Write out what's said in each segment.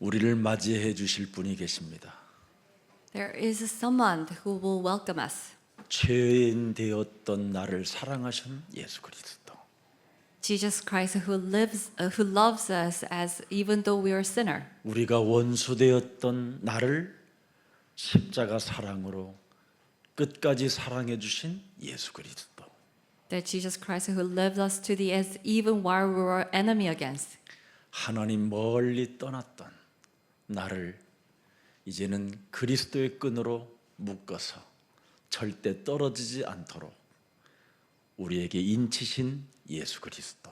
우리를 맞이해 주실 분이 계십니다. There is someone who will welcome us. 죄인 되었던 나를 사랑하신 예수 그리스도. Jesus Christ who loves us as even though we are sinner. 우리가 원수 되었던 나를 십자가 사랑으로 끝까지 사랑해 주신 예수 그리스도. That Jesus Christ who loved us to the end even while we were enemy against. 하나님 멀리 떠났던 나를 이제는 그리스도의 끈으로 묶어서 절대 떨어지지 않도록 우리에게 인치신 예수 그리스도.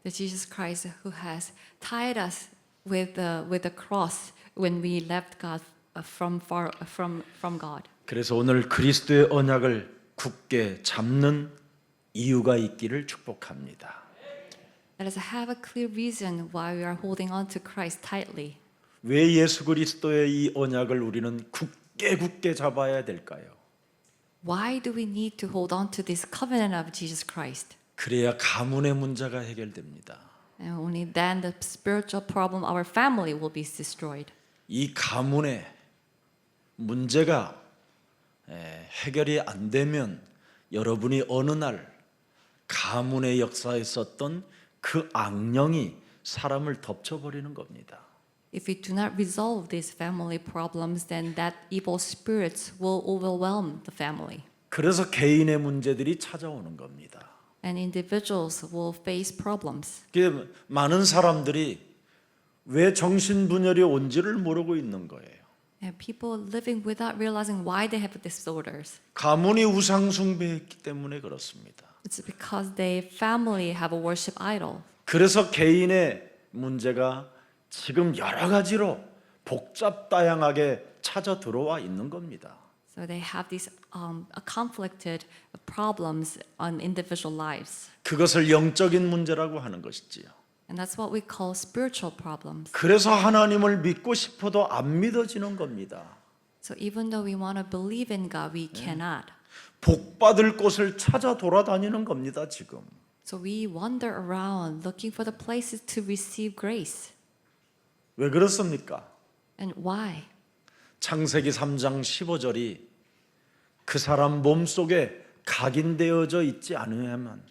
That Jesus Christ who has tied us with the cross when we left God from God. 그래서 오늘 그리스도의 언약을 굳게 잡는 이유가 있기를 축복합니다. Let us have a clear reason why we are holding on to Christ tightly. 왜 예수 그리스도의 이 언약을 우리는 굳게 잡아야 될까요? Why do we need to hold on to this covenant of Jesus Christ? 그래야 가문의 문제가 해결됩니다. And only then the spiritual problem of our family will be destroyed. 이 가문의 문제가 해결이 안 되면 여러분이 어느 날 가문의 역사에 있었던 그 악령이 사람을 덮쳐버리는 겁니다. If we do not resolve these family problems, then that evil spirits will overwhelm the family. 그래서 개인의 문제들이 찾아오는 겁니다. And individuals will face problems. 많은 사람들이 왜 정신분열이 온지를 모르고 있는 거예요. And people living without realizing why they have disorders. 가문이 우상 숭배했기 때문에 그렇습니다. It's because their family have a worship idol. 그래서 개인의 문제가 지금 여러 가지로 복잡다양하게 찾아 들어와 있는 겁니다. So they have these conflicted problems on individual lives. 그것을 영적인 문제라고 하는 것이지요. And that's what we call spiritual problems. 그래서 하나님을 믿고 싶어도 안 믿어지는 겁니다. So even though we want to believe in God, we cannot. 복 받을 곳을 찾아 돌아다니는 겁니다, 지금. So we wander around looking for the places to receive grace. 왜 그렇습니까? And why? 창세기 3장 15절이 그 사람 몸속에 각인되어져 있지 않으면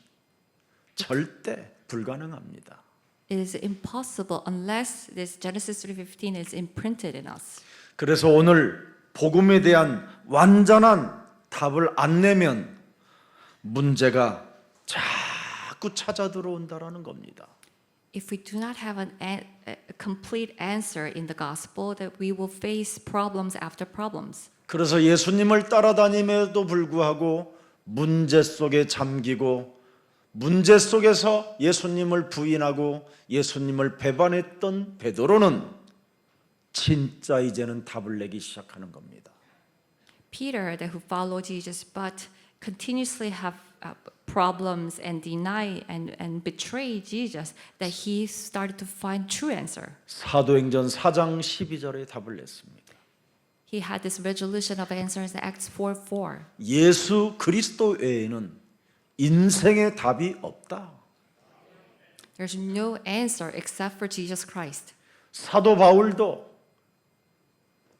절대 불가능합니다. It is impossible unless this Genesis 3:15 is imprinted in us. 그래서 오늘 복음에 대한 완전한 답을 안 내면 문제가 자꾸 찾아 들어온다라는 겁니다. If we do not have a complete answer in the gospel, that we will face problems after problems. 그래서 예수님을 따라다님에도 불구하고 문제 속에 잠기고 문제 속에서 예수님을 부인하고 예수님을 배반했던 베드로는 진짜 이제는 답을 내기 시작하는 겁니다. Peter, who followed Jesus but continuously have problems and deny and betray Jesus, that he started to find true answer. 사도행전 4장 12절에 답을 냈습니다. He had this resolution of answers in Acts 4:4. 예수 그리스도 외에는 인생의 답이 없다. There's no answer except for Jesus Christ. 사도 바울도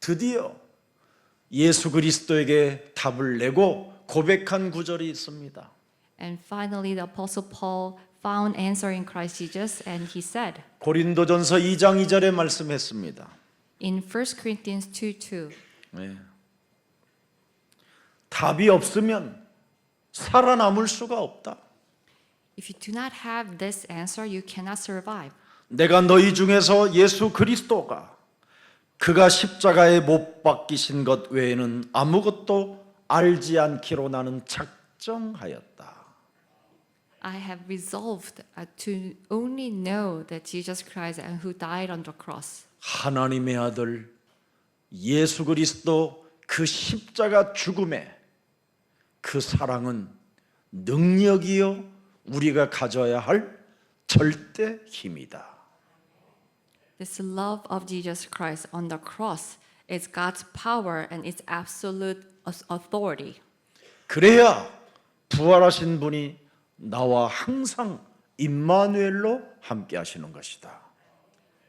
드디어 예수 그리스도에게 답을 내고 고백한 구절이 있습니다. And finally, the Apostle Paul found answer in Christ Jesus, and he said 고린도전서 2장 2절에 말씀했습니다. in 1 Corinthians 2:2, 네. 답이 없으면 살아남을 수가 없다. if you do not have this answer, you cannot survive. 내가 너희 중에서 예수 그리스도가 그가 십자가에 못 박히신 것 외에는 아무것도 알지 않기로 나는 작정하였다. I have resolved to only know that Jesus Christ and who died on the cross. 하나님의 아들 예수 그리스도 그 십자가 죽음에 그 사랑은 능력이요 우리가 가져야 할 절대 힘이다. This love of Jesus Christ on the cross is God's power and its absolute authority. 그래야 부활하신 분이 나와 항상 임마누엘로 함께 하시는 것이다.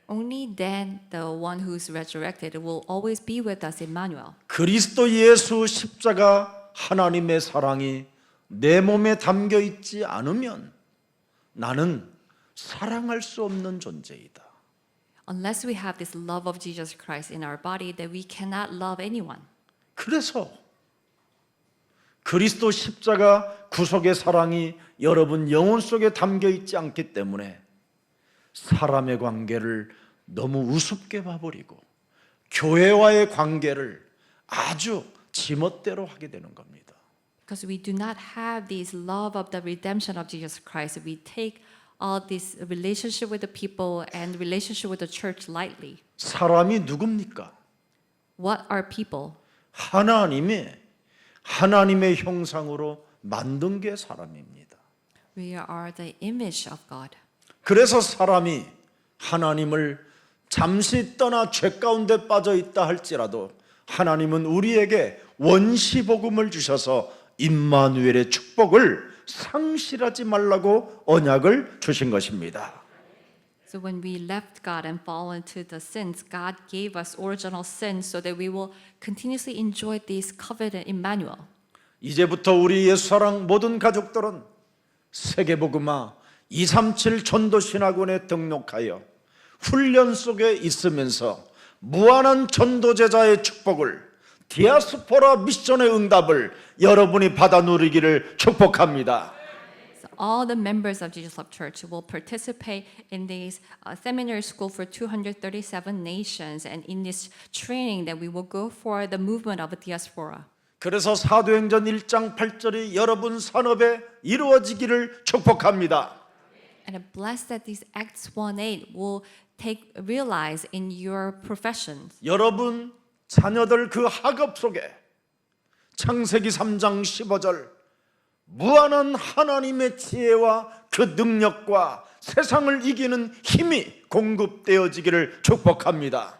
Only then the one who's resurrected will always be with us, Emmanuel. 그리스도 예수 십자가 하나님의 사랑이 내 몸에 담겨 있지 않으면 나는 사랑할 수 없는 존재이다. Unless we have this love of Jesus Christ in our body, that we cannot love anyone. 그래서 그리스도 십자가 구속의 사랑이 여러분 영혼 속에 담겨 있지 않기 때문에 사람의 관계를 너무 우습게 봐버리고 교회와의 관계를 아주 지멋대로 하게 되는 겁니다. Because we do not have this love of the redemption of Jesus Christ, we take all this relationship with the people and relationship with the church lightly. 사람이 누굽니까? What are people? 하나님의 형상으로 만든 게 사람입니다. We are the image of God. 그래서 사람이 하나님을 잠시 떠나 죄 가운데 빠져 있다 할지라도 하나님은 우리에게 원시 복음을 주셔서 임마누엘의 축복을 상실하지 말라고 언약을 주신 것입니다. So when we left God and fall into the sins, God gave us original sin so that we will continuously enjoy this covenant Emmanuel. 이제부터 우리 예수사랑 모든 가족들은 세계복음화 237 전도신학원에 등록하여 훈련 속에 있으면서 무한한 전도제자의 축복을 디아스포라 미션의 응답을 여러분이 받아 누리기를 축복합니다. So all the members of Jesus Love Church will participate in this seminary school for 237 nations and in this training that we will go for the movement of a diaspora. 그래서 사도행전 1장 8절이 여러분 산업에 이루어지기를 축복합니다. And I bless that these Acts 1:8 will realize in your professions. 여러분 자녀들 그 학업 속에 창세기 3장 15절 무한한 하나님의 지혜와 그 능력과 세상을 이기는 힘이 공급되어지기를 축복합니다.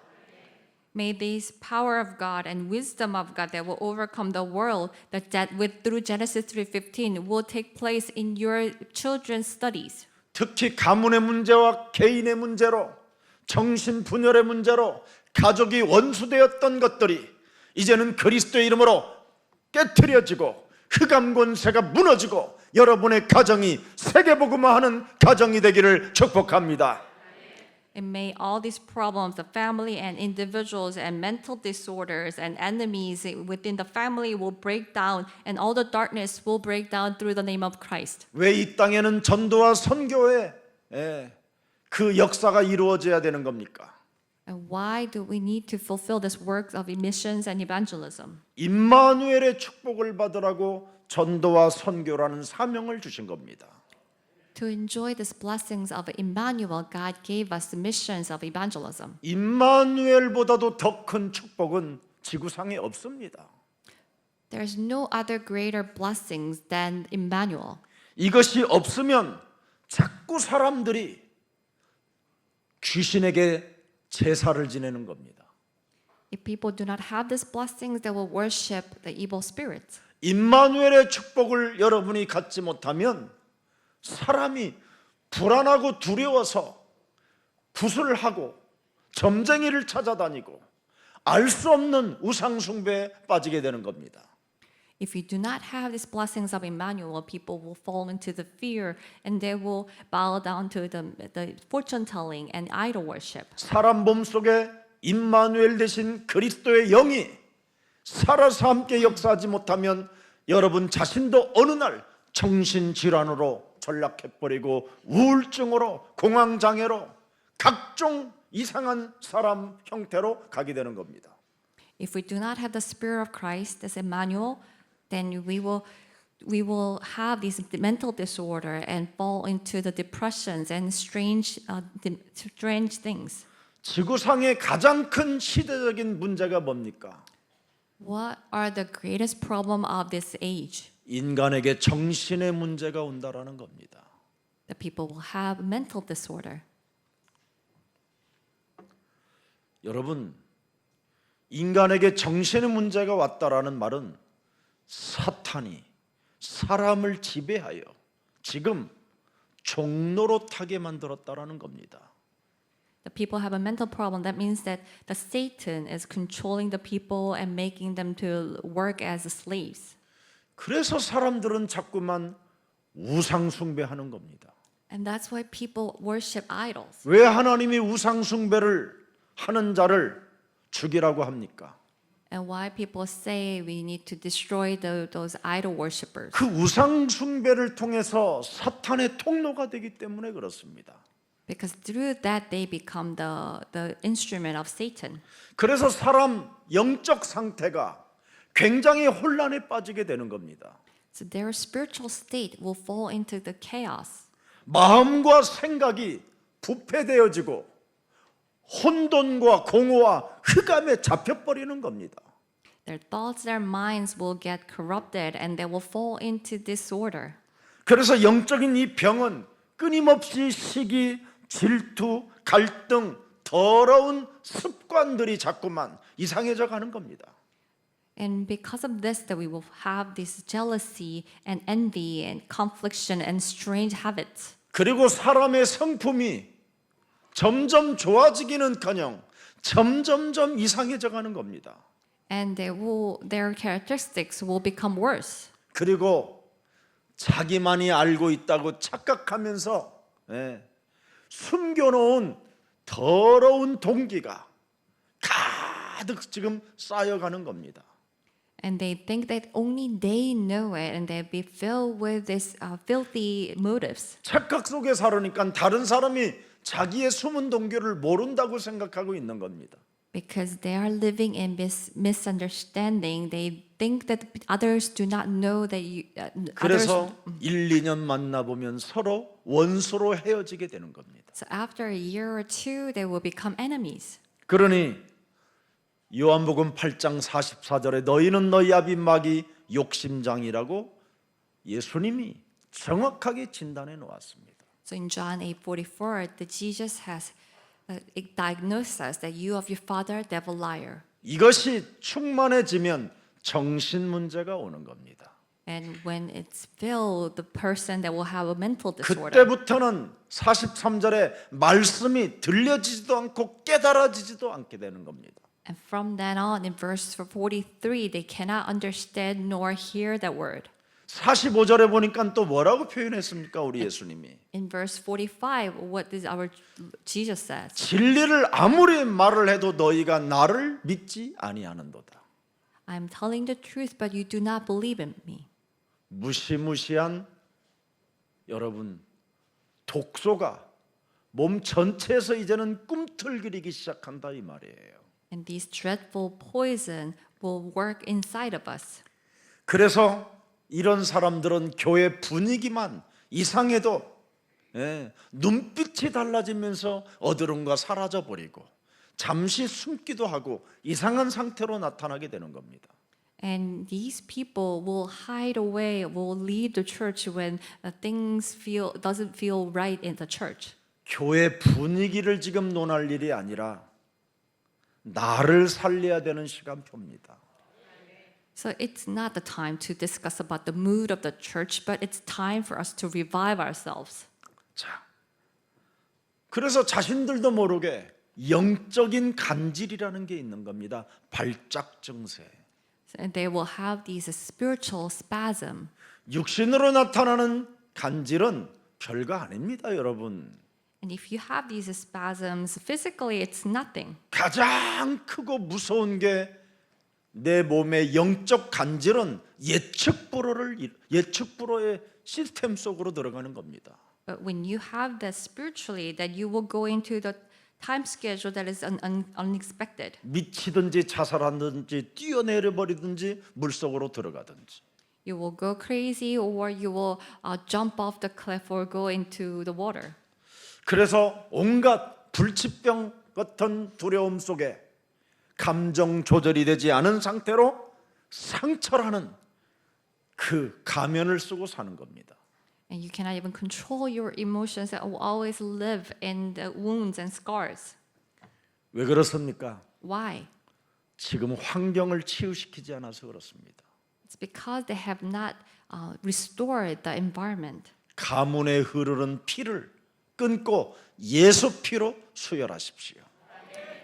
May this power of God and wisdom of God that will overcome the world that with through Genesis 3:15 will take place in your children's studies. 특히 가문의 문제와 개인의 문제로 정신분열의 문제로 가족이 원수되었던 것들이 이제는 그리스도의 이름으로 깨트려지고 흑암 권세가 무너지고 여러분의 가정이 세계복음화하는 가정이 되기를 축복합니다. And may all these problems of family and individuals and mental disorders and enemies within the family will break down and all the darkness will break down through the name of Christ. 왜 이 땅에는 전도와 선교의 그 역사가 이루어져야 되는 겁니까? And why do we need to fulfill this work of missions and evangelism? 임마누엘의 축복을 받으라고 전도와 선교라는 사명을 주신 겁니다. To enjoy these blessings of Emmanuel, God gave us the missions of evangelism. 임마누엘보다도 더 큰 축복은 지구상에 없습니다. There's no other greater blessings than Emmanuel. 이것이 없으면 자꾸 사람들이 귀신에게 제사를 지내는 겁니다. If people do not have these blessings, they will worship the evil spirits. 임마누엘의 축복을 여러분이 갖지 못하면 사람이 불안하고 두려워서 굿을 하고 점쟁이를 찾아다니고 알 수 없는 우상 숭배에 빠지게 되는 겁니다. If you do not have these blessings of Emmanuel, people will fall into the fear and they will bow down to the fortune telling and idol worship. 사람 몸속에 임마누엘 대신 그리스도의 영이 살아서 함께 역사하지 못하면 여러분 자신도 어느 날 정신질환으로 전락해버리고 우울증으로 공황장애로 각종 이상한 사람 형태로 가게 되는 겁니다. If we do not have the Spirit of Christ as Emmanuel, then we will have this mental disorder and fall into the depressions and strange things. 지구상의 가장 큰 시대적인 문제가 뭡니까? What are the greatest problem of this age? 인간에게 정신의 문제가 온다라는 겁니다. The people will have mental disorder. 여러분, 인간에게 정신의 문제가 왔다라는 말은 사탄이 사람을 지배하여 지금 종노릇하게 만들었다라는 겁니다. the people have a mental problem, that means that the Satan is controlling the people and making them to work as slaves. 그래서 사람들은 자꾸만 우상 숭배하는 겁니다. And that's why people worship idols. 왜 하나님이 우상 숭배를 하는 자를 죽이라고 합니까? And why people say we need to destroy those idol worshippers. 그 우상 숭배를 통해서 사탄의 통로가 되기 때문에 그렇습니다. Because through that they become the instrument of Satan. 그래서 사람 영적 상태가 굉장히 혼란에 빠지게 되는 겁니다. So their spiritual state will fall into the chaos. 마음과 생각이 부패되어지고 혼돈과 공허와 흑암에 잡혀버리는 겁니다. Their thoughts, their minds will get corrupted and they will fall into disorder. 그래서 영적인 이 병은 끊임없이 시기, 질투, 갈등, 더러운 습관들이 자꾸만 이상해져 가는 겁니다. And because of this, that we will have this jealousy and envy and confliction and strange habits. 그리고 사람의 성품이 점점 좋아지기는커녕 점점점 이상해져 가는 겁니다. And their characteristics will become worse. 그리고 자기만이 알고 있다고 착각하면서 숨겨놓은 더러운 동기가 가득 지금 쌓여가는 겁니다. And they think that only they know it and they'll be filled with this filthy motives. 착각 속에 살으니까 다른 사람이 자기의 숨은 동기를 모른다고 생각하고 있는 겁니다. Because they are living in misunderstanding, they think that others do not know that 그래서 1, 2년 만나보면 서로 원수로 헤어지게 되는 겁니다. So after a year or two, they will become enemies. 그러니 요한복음 8장 44절에 너희는 너희 아비 마귀 욕심장이라고 예수님이 정확하게 진단해 놓았습니다. So in John 8:44, that Jesus has diagnosed us that you of your father, devil liar. 이것이 충만해지면 정신 문제가 오는 겁니다. And when it's filled, the person that will have a mental disorder. 그때부터는 43절에 말씀이 들려지지도 않고 깨달아지지도 않게 되는 겁니다. And from then on, in verse 43, they cannot understand nor hear that word. 45절에 보니까 또 뭐라고 표현했습니까? 우리 예수님이 In verse 45, what does our Jesus says? 진리를 아무리 말을 해도 너희가 나를 믿지 아니하는도다. I'm telling the truth, but you do not believe in me. 무시무시한 여러분 독소가 몸 전체에서 이제는 꿈틀거리기 시작한다 이 말이에요. And this dreadful poison will work inside of us. 그래서 이런 사람들은 교회 분위기만 이상해도 눈빛이 달라지면서 어디론가 사라져 버리고 잠시 숨기도 하고 이상한 상태로 나타나게 되는 겁니다. And these people will hide away, will leave the church when things doesn't feel right in the church. 교회 분위기를 지금 논할 일이 아니라 나를 살려야 되는 시간표입니다. So it's not the time to discuss about the mood of the church, but it's time for us to revive ourselves. 자, 그래서 자신들도 모르게 영적인 간질이라는 게 있는 겁니다. 발작 증세. And they will have these spiritual spasm. 육신으로 나타나는 간질은 별거 아닙니다, 여러분. And if you have these spasms physically, it's nothing. 가장 크고 무서운 게 내 몸의 영적 간질은 예측 불허의 시스템 속으로 들어가는 겁니다. But when you have that spiritually, that you will go into the time schedule that is unexpected. 미치든지 자살하든지 뛰어내려 버리든지 물속으로 들어가든지. You will go crazy, or you will jump off the cliff or go into the water. 그래서 온갖 불치병 같은 두려움 속에 감정 조절이 되지 않은 상태로 상처라는 그 가면을 쓰고 사는 겁니다. And you cannot even control your emotions that will always live in the wounds and scars. 왜 그렇습니까? Why? 지금 환경을 치유시키지 않아서 그렇습니다. It's because they have not restored the environment. 가문에 흐르는 피를 끊고 예수 피로 수혈하십시오.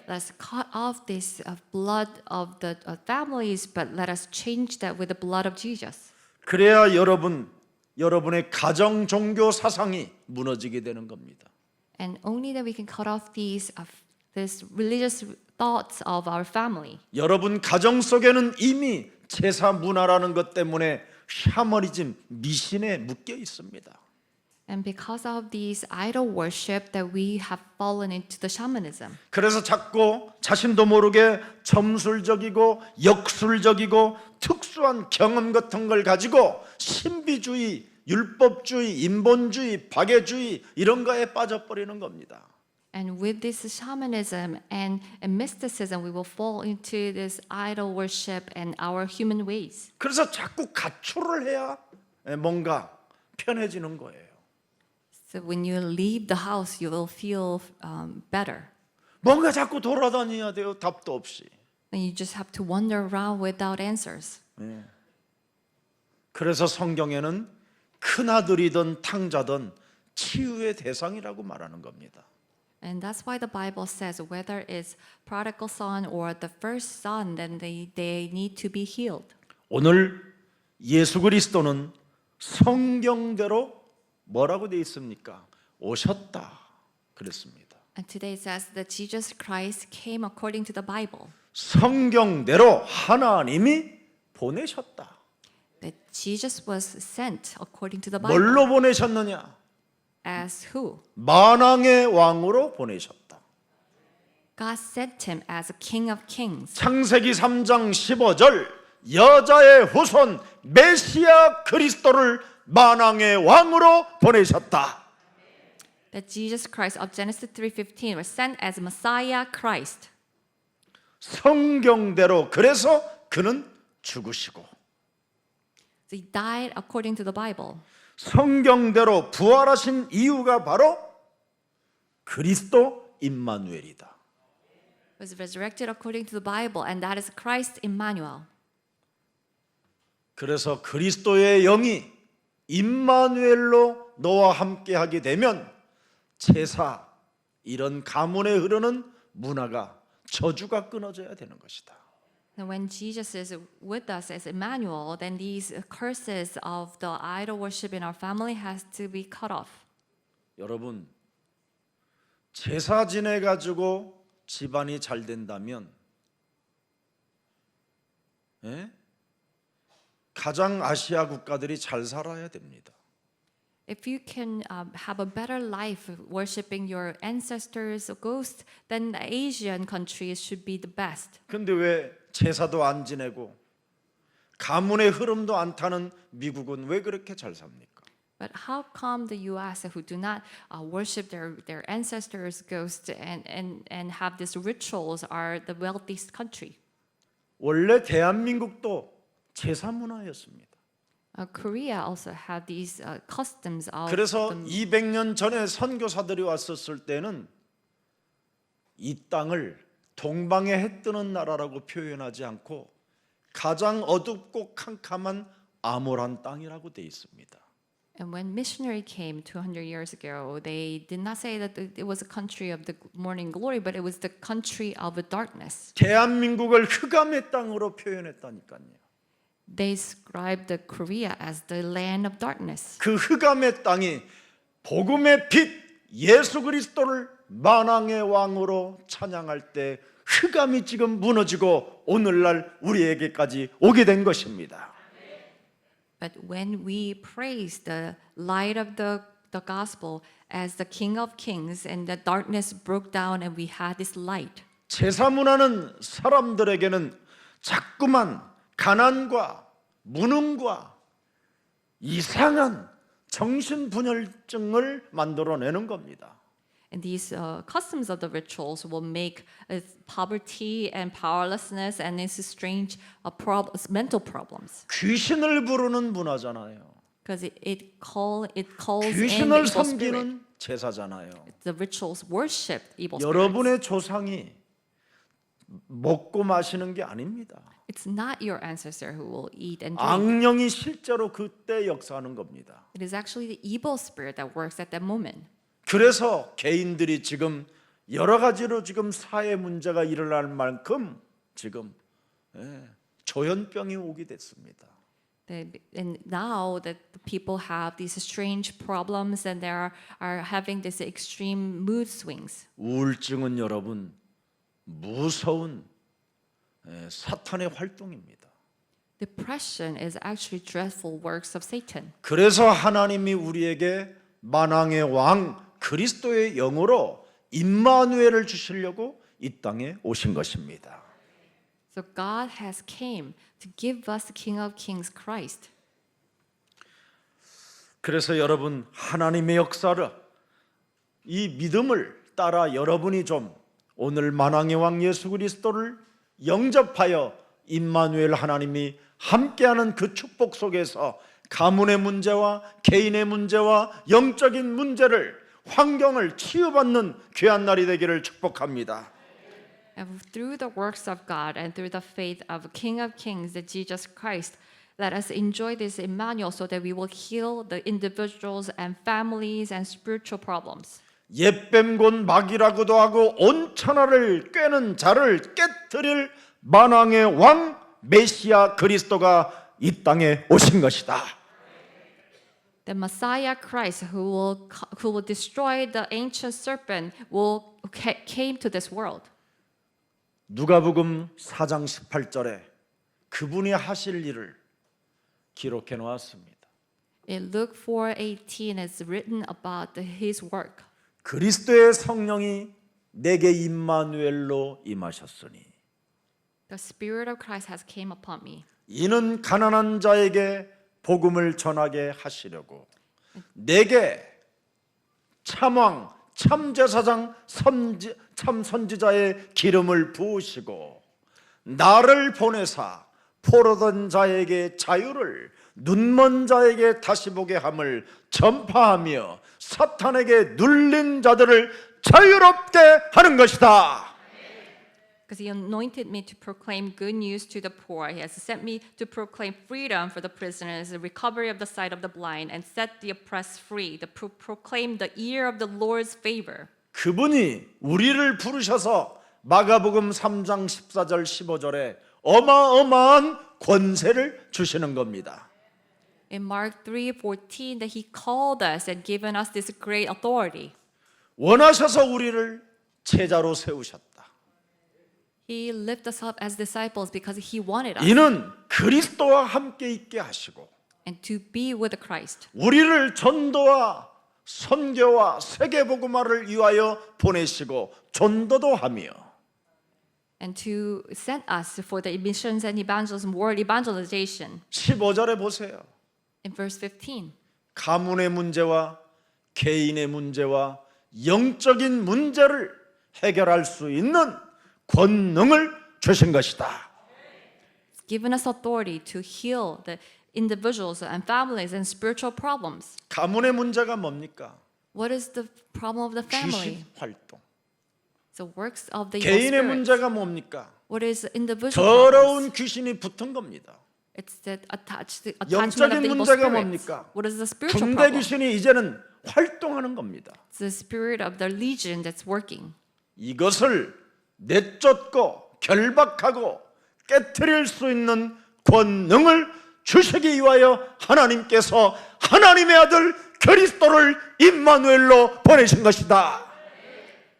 Let's cut off this blood of the families, but let us change that with the blood of Jesus. 그래야 여러분의 가정 종교 사상이 무너지게 되는 겁니다. And only that we can cut off these religious thoughts of our family. 여러분 가정 속에는 이미 제사 문화라는 것 때문에 샤머니즘 미신에 묶여 있습니다. And because of these idol worship that we have fallen into the shamanism. 그래서 자꾸 자신도 모르게 점술적이고 역술적이고 특수한 경험 같은 걸 가지고 신비주의, 율법주의, 인본주의, 박애주의 이런 거에 빠져버리는 겁니다. And with this shamanism and mysticism, we will fall into this idol worship and our human ways. 그래서 자꾸 가출을 해야 뭔가 편해지는 거예요. So when you leave the house, you will feel better. 뭔가 자꾸 돌아다녀야 돼요. 답도 없이. And you just have to wander around without answers. 그래서 성경에는 큰아들이든 탕자든 치유의 대상이라고 말하는 겁니다. And that's why the Bible says whether it's prodigal son or the first son, then they need to be healed. 오늘 예수 그리스도는 성경대로 뭐라고 되어 있습니까? 오셨다 그랬습니다. And today it says that Jesus Christ came according to the Bible. 성경대로 하나님이 보내셨다. That Jesus was sent according to the Bible. 뭘로 보내셨느냐? As who? 만왕의 왕으로 보내셨다. God sent him as a King of Kings. 창세기 3장 15절 여자의 후손 메시아 그리스도를 만왕의 왕으로 보내셨다. That Jesus Christ of Genesis 3:15 was sent as Messiah Christ. 성경대로 그래서 그는 죽으시고 So he died according to the Bible. 성경대로 부활하신 이유가 바로 그리스도 임마누엘이다. Was resurrected according to the Bible, and that is Christ Emmanuel. 그래서 그리스도의 영이 임마누엘로 너와 함께하게 되면 제사 이런 가문에 흐르는 문화가 저주가 끊어져야 되는 것이다. And when Jesus is with us as Emmanuel, then these curses of the idol worship in our family has to be cut off. 여러분 제사 지내 가지고 집안이 잘 된다면 가장 아시아 국가들이 잘 살아야 됩니다. If you can have a better life worshiping your ancestors' ghosts, then the Asian countries should be the best. 근데 왜 제사도 안 지내고 가문의 흐름도 안 타는 미국은 왜 그렇게 잘 삽니까? But how come the U.S. who do not worship their ancestors' ghosts and have these rituals are the wealthiest country? 원래 대한민국도 제사 문화였습니다. Korea also had these customs of. 그래서 200년 전에 선교사들이 왔었을 때는 이 땅을 동방의 해 뜨는 나라라고 표현하지 않고 가장 어둡고 캄캄한 암울한 땅이라고 돼 있습니다. And when missionary came 200 years ago, they did not say that it was a country of the morning glory, but it was the country of the darkness. 대한민국을 흑암의 땅으로 표현했다니까요. They described the Korea as the land of darkness. 그 흑암의 땅이 복음의 빛 예수 그리스도를 만왕의 왕으로 찬양할 때 흑암이 지금 무너지고 오늘날 우리에게까지 오게 된 것입니다. But when we praise the light of the gospel as the King of Kings, and the darkness broke down and we had this light. 제사 문화는 사람들에게는 자꾸만 가난과 무능과 이상한 정신분열증을 만들어내는 겁니다. And these customs of the rituals will make poverty and powerlessness and these strange mental problems. 귀신을 부르는 문화잖아요. Because it calls in the 귀신을 evil spirit. 섬기는 제사잖아요. The rituals worship evil spirits. 여러분의 조상이 먹고 마시는 게 아닙니다. It's not your ancestor who will eat and drink. 악령이 실제로 그때 역사하는 겁니다. It is actually the evil spirit that works at that moment. 그래서 개인들이 지금 여러 가지로 지금 사회 문제가 일어날 만큼 지금 조현병이 오게 됐습니다. And now that the people have these strange problems and they are having these extreme mood swings. 우울증은 여러분 무서운 사탄의 활동입니다. Depression is actually dreadful works of Satan. 그래서 하나님이 우리에게 만왕의 왕 그리스도의 영으로 임마누엘을 주시려고 이 땅에 오신 것입니다. So God has came to give us the King of Kings, Christ. 그래서 여러분 하나님의 역사를 이 믿음을 따라 여러분이 좀 오늘 만왕의 왕 예수 그리스도를 영접하여 임마누엘 하나님이 함께하는 그 축복 속에서 가문의 문제와 개인의 문제와 영적인 문제를 환경을 치유받는 귀한 날이 되기를 축복합니다. And through the works of God and through the faith of King of Kings, the Jesus Christ, let us enjoy this Emmanuel so that we will heal the individuals and families and spiritual problems. 옛뱀 곧 마귀라고도 하고 온 천하를 꿰는 자를 깨뜨릴 만왕의 왕 메시아 그리스도가 이 땅에 오신 것이다. The Messiah Christ, who will destroy the ancient serpent, came to this world. 누가복음 4장 18절에 그분이 하실 일을 기록해 놓았습니다. In Luke 4:18, it's written about his work. 그리스도의 성령이 내게 임마누엘로 임하셨으니 The Spirit of Christ has came upon me. 이는 가난한 자에게 복음을 전하게 하시려고 내게 참왕 참제사장 참 선지자의 기름을 부으시고 나를 보내사 포로된 자에게 자유를 눈먼 자에게 다시 보게 함을 전파하며 사탄에게 눌린 자들을 자유롭게 하는 것이다. Because he anointed me to proclaim good news to the poor. He has sent me to proclaim freedom for the prisoners, the recovery of the sight of the blind, and set the oppressed free, to proclaim the year of the Lord's favor. 그분이 우리를 부르셔서 마가복음 3장 14절 15절에 어마어마한 권세를 주시는 겁니다. In Mark 3:14, that he called us and given us this great authority. 원하셔서 우리를 제자로 세우셨다. He lifted us up as disciples because he wanted us 이는 그리스도와 함께 있게 하시고 and to be with Christ. 우리를 전도와 선교와 세계복음화를 위하여 보내시고 전도도 하며 And to send us for the missions and evangelism, world evangelization. 15절에 보세요. In verse 15. 가문의 문제와 개인의 문제와 영적인 문제를 해결할 수 있는 권능을 주신 것이다. It's given us authority to heal the individuals and families and spiritual problems. 가문의 문제가 뭡니까? What is the problem of the family? 귀신 활동. The works of the evil 개인의 spirits. 문제가 뭡니까? What is individual 더러운 problems? 귀신이 붙은 겁니다. It's the attachment of 영적인 the evil 문제가 spirits. 뭡니까? What is the spiritual 군대 problem? 귀신이 이제는 활동하는 겁니다. It's the spirit of the legion that's working. 이것을 내쫓고 결박하고 깨트릴 수 있는 권능을 주시기 위하여 하나님께서 하나님의 아들 그리스도를 임마누엘로 보내신 것이다.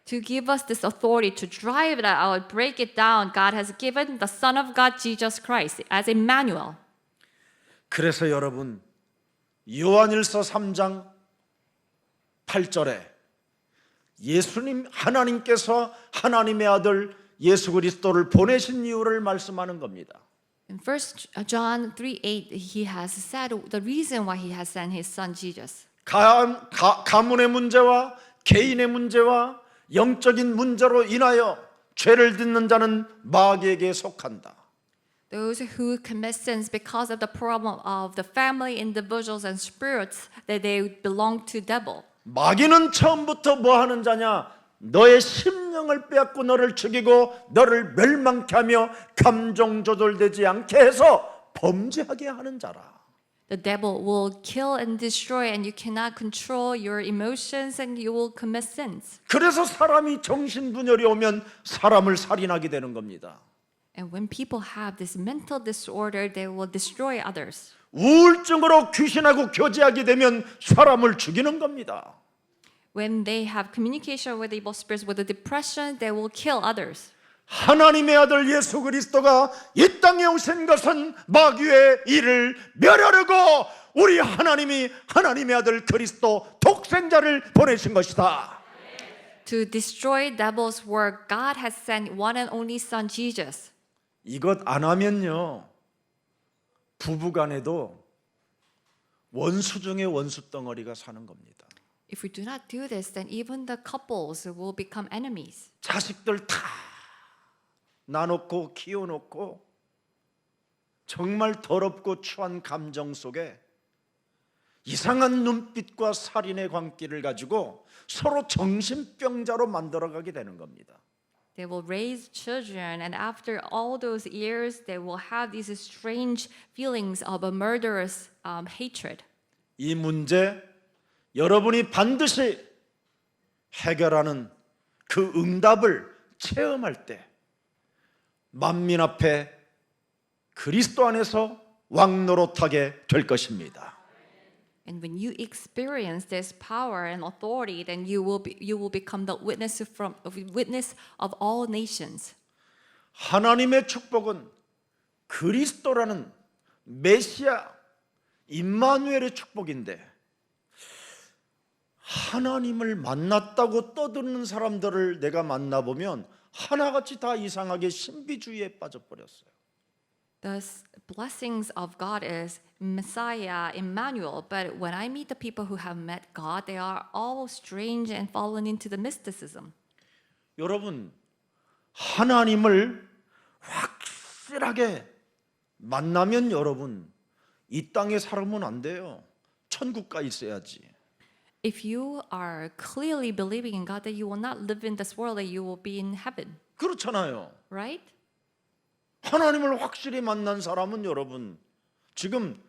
To give us this authority to drive it out, break it down, God has given the Son of God, Jesus Christ, as Emmanuel. 그래서 여러분 요한일서 3장 8절에 예수님 하나님께서 하나님의 아들 예수 그리스도를 보내신 이유를 말씀하는 겁니다. In 1 John 3:8, he has said the reason why he has sent his son Jesus. 가문의 문제와 개인의 문제와 영적인 문제로 인하여 죄를 짓는 자는 마귀에게 속한다. Those who commit sins because of the problem of the family, individuals, and spirits, that they belong to devil. 마귀는 처음부터 뭐 하는 자냐? 너의 심령을 빼앗고 너를 죽이고 너를 멸망케 하며 감정 조절되지 않게 해서 범죄하게 하는 자라. The devil will kill and destroy, and you cannot control your emotions, and you will commit sins. 그래서 사람이 정신분열이 오면 사람을 살인하게 되는 겁니다. And when people have this mental disorder, they will destroy others. 우울증으로 귀신하고 교제하게 되면 사람을 죽이는 겁니다. When they have communication with evil spirits, with the depression, they will kill others. 하나님의 아들 예수 그리스도가 이 땅에 오신 것은 마귀의 일을 멸하려고 우리 하나님이 하나님의 아들 그리스도 독생자를 보내신 것이다. To destroy devil's work, God has sent one and only Son, Jesus. 이것 안 하면요, 부부간에도 원수 중에 원수 덩어리가 사는 겁니다. If we do not do this, then even the couples will become enemies. 자식들 다 나놓고 키워놓고 정말 더럽고 추한 감정 속에 이상한 눈빛과 살인의 광기를 가지고 서로 정신병자로 만들어가게 되는 겁니다. They will raise children, and after all those years, they will have these strange feelings of a murderous hatred. 이 문제 여러분이 반드시 해결하는 그 응답을 체험할 때 만민 앞에 그리스도 안에서 왕노릇하게 될 것입니다. And when you experience this power and authority, then you will become the witness of all nations. 하나님의 축복은 그리스도라는 메시아 임마누엘의 축복인데 하나님을 만났다고 떠드는 사람들을 내가 만나보면 하나같이 다 이상하게 신비주의에 빠져버렸어요. The blessings of God is Messiah, Emmanuel. But when I meet the people who have met God, they are all strange and fallen into the mysticism. 여러분, 하나님을 확실하게 만나면 여러분 이 땅에 살면 안 돼요. 천국 가 있어야지. If you are clearly believing in God, that you will not live in this world, that you will be in heaven, 그렇잖아요. right? 하나님을 확실히 만난 사람은 여러분 지금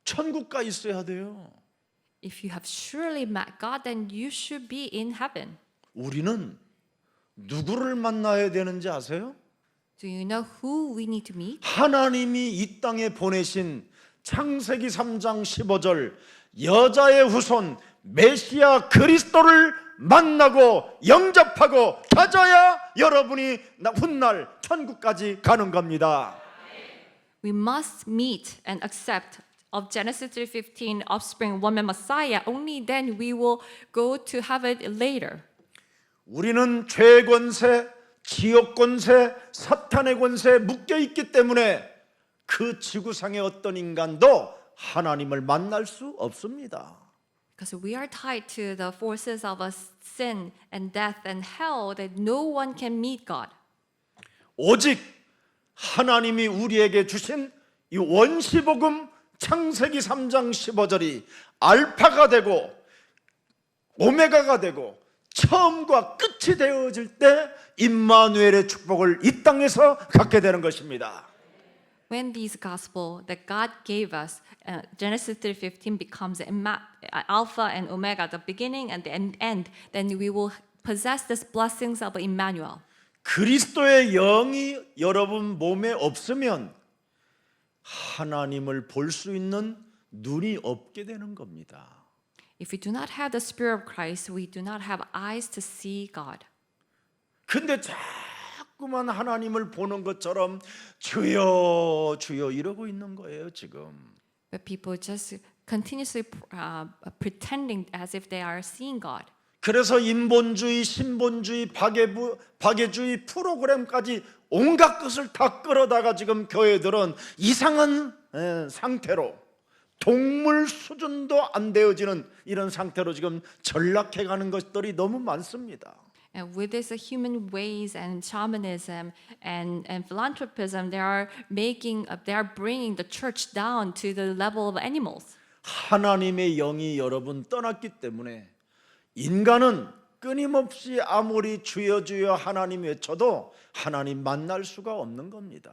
천국 가 있어야 돼요. If you have surely met God, then you should be in heaven. 우리는 누구를 만나야 되는지 아세요? Do you know who we need to meet? 하나님이 이 땅에 보내신 창세기 3장 15절 여자의 후손 메시아 그리스도를 만나고 영접하고 가져야 여러분이 훗날 천국까지 가는 겁니다. We must meet and accept of Genesis 3:15 offspring woman Messiah. Only then we will go to heaven later. 우리는 죄의 권세, 지옥 권세, 사탄의 권세에 묶여 있기 때문에 그 지구상의 어떤 인간도 하나님을 만날 수 없습니다. Because we are tied to the forces of sin and death and hell, that no one can meet God. 오직 하나님이 우리에게 주신 이 원시복음 창세기 3장 15절이 알파가 되고 오메가가 되고 처음과 끝이 되어질 때 임마누엘의 축복을 이 땅에서 갖게 되는 것입니다. When this gospel that God gave us, Genesis 3:15 becomes Alpha and Omega, the beginning and the end, then we will possess these blessings of Emmanuel. 그리스도의 영이 여러분 몸에 없으면 하나님을 볼 수 있는 눈이 없게 되는 겁니다. If we do not have the Spirit of Christ, we do not have eyes to see God. 근데 자꾸만 하나님을 보는 것처럼 주여 주여 이러고 있는 거예요 지금. But people just continuously pretending as if they are seeing God. 그래서 인본주의, 신본주의, 박애주의 프로그램까지 온갖 것을 다 끌어다가 지금 교회들은 이상한 상태로 동물 수준도 안 되어지는 이런 상태로 지금 전락해가는 것들이 너무 많습니다. And with this human ways and shamanism and philanthropism, they are bringing the church down to the level of animals. 하나님의 영이 여러분 떠났기 때문에 인간은 끊임없이 아무리 주여 주여 하나님 외쳐도 하나님 만날 수가 없는 겁니다.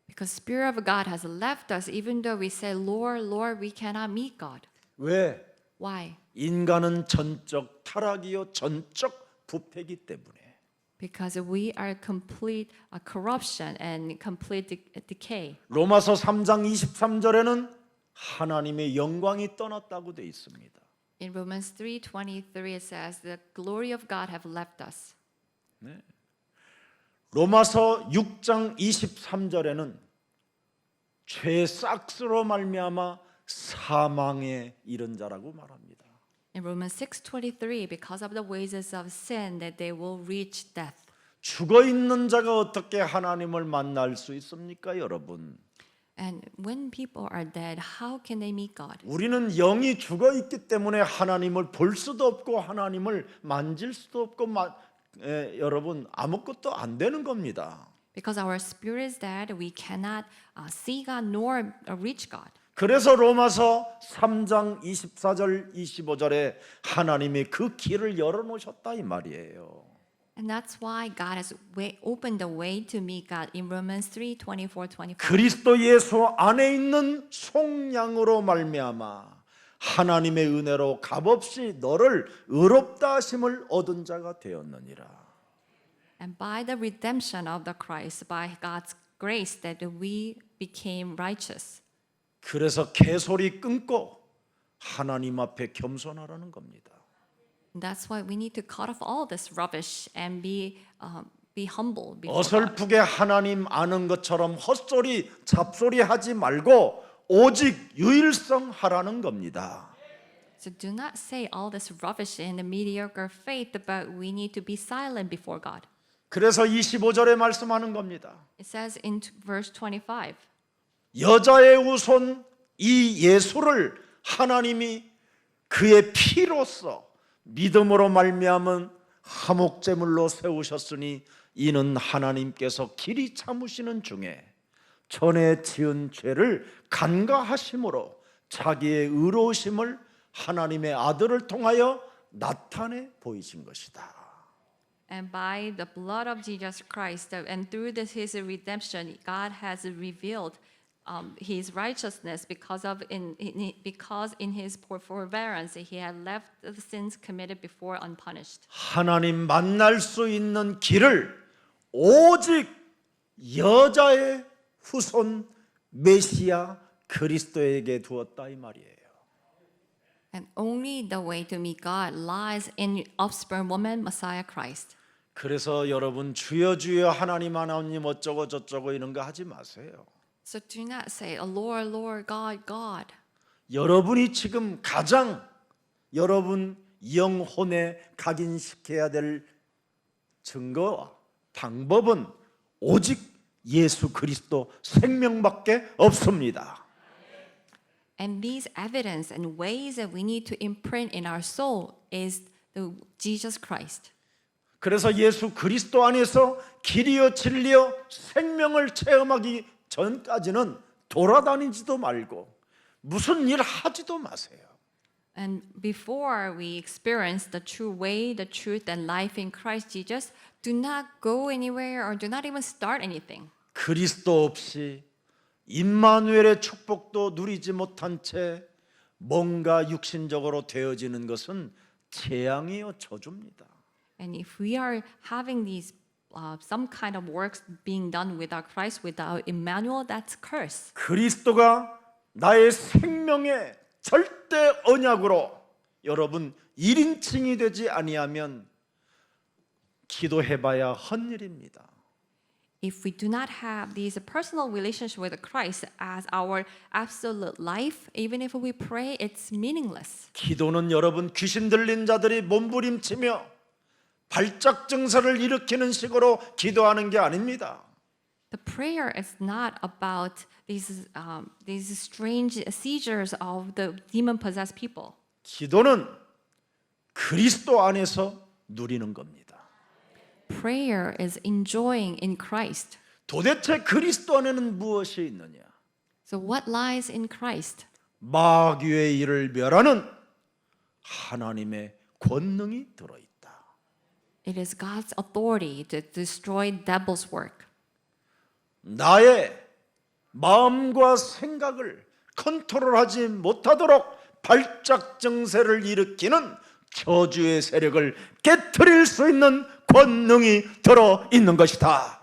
Because Spirit of God has left us, even though we say, Lord, Lord, we cannot meet God. 왜? Why? 인간은 전적 타락이요 전적 부패이기 때문에. Because we are complete corruption and complete decay. 로마서 3장 23절에는 하나님의 영광이 떠났다고 되어 있습니다. In Romans 3:23 it says, the glory of God have left us. 로마서 6장 23절에는 죄의 싹스로 말미암아 사망에 이른 자라고 말합니다. In Romans 6:23, because of the wages of sin, that they will reach death. 죽어 있는 자가 어떻게 하나님을 만날 수 있습니까, 여러분? And when people are dead, how can they meet God? 우리는 영이 죽어 있기 때문에 하나님을 볼 수도 없고 하나님을 만질 수도 없고 여러분 아무것도 안 되는 겁니다. Because our spirit is dead, we cannot see God nor reach God. 그래서 로마서 3장 24절 25절에 하나님이 그 길을 열어놓으셨다 이 말이에요. And that's why God has opened the way to meet God in Romans 3:24-25. 그리스도 예수 안에 있는 속량으로 말미암아 하나님의 은혜로 값없이 너를 의롭다 하심을 얻은 자가 되었느니라. And by the redemption of the Christ, by God's grace, that we became righteous. 그래서 개소리 끊고 하나님 앞에 겸손하라는 겁니다. And that's why we need to cut off all this rubbish and be humble before God. 어설프게 하나님 아는 것처럼 헛소리 잡소리 하지 말고 오직 유일성 하라는 겁니다. So do not say all this rubbish in the mediocre faith, but we need to be silent before God. 그래서 25절에 말씀하는 겁니다. It says in verse 25, 여자의 후손 이 예수를 하나님이 그의 피로써 믿음으로 말미암은 화목제물로 세우셨으니 이는 하나님께서 길이 참으시는 중에 전에 지은 죄를 간과하심으로 자기의 의로우심을 하나님의 아들을 통하여 나타내 보이신 것이다. and by the blood of Jesus Christ, and through his redemption, God has revealed his righteousness because in his forbearance he had left the sins committed before unpunished. 하나님 만날 수 있는 길을 오직 여자의 후손 메시아 그리스도에게 두었다 이 말이에요. And only the way to meet God lies in offspring woman Messiah Christ. 그래서 여러분 주여 주여 하나님 어쩌고 저쩌고 이런 거 하지 마세요. So do not say, Lord, Lord, God, God. 여러분이 지금 가장 여러분 영혼에 각인시켜야 될 증거와 방법은 오직 예수 그리스도 생명밖에 없습니다. And these evidence and ways that we need to imprint in our soul is the Jesus Christ. 그래서 예수 그리스도 안에서 길이요 진리요 생명을 체험하기 전까지는 돌아다니지도 말고 무슨 일 하지도 마세요. And before we experience the true way, the truth, and life in Christ Jesus, do not go anywhere or do not even start anything. 그리스도 없이 임마누엘의 축복도 누리지 못한 채 뭔가 육신적으로 되어지는 것은 재앙이요 저주입니다. And if we are having these some kind of works being done without Christ, without Emmanuel, that's curse. 그리스도가 나의 생명의 절대 언약으로 여러분 1인칭이 되지 아니하면 기도해봐야 헛일입니다. If we do not have this personal relationship with Christ as our absolute life, even if we pray, it's meaningless. 기도는 여러분 귀신 들린 자들이 몸부림치며 발작 증세를 일으키는 식으로 기도하는 게 아닙니다. The prayer is not about these strange seizures of the demon-possessed people. 기도는 그리스도 안에서 누리는 겁니다. Prayer is enjoying in Christ. 도대체 그리스도 안에는 무엇이 있느냐? So what lies in Christ? 마귀의 일을 멸하는 하나님의 권능이 들어있다. It is God's authority to destroy devil's work. 나의 마음과 생각을 컨트롤하지 못하도록 발작 증세를 일으키는 저주의 세력을 깨트릴 수 있는 권능이 들어 있는 것이다.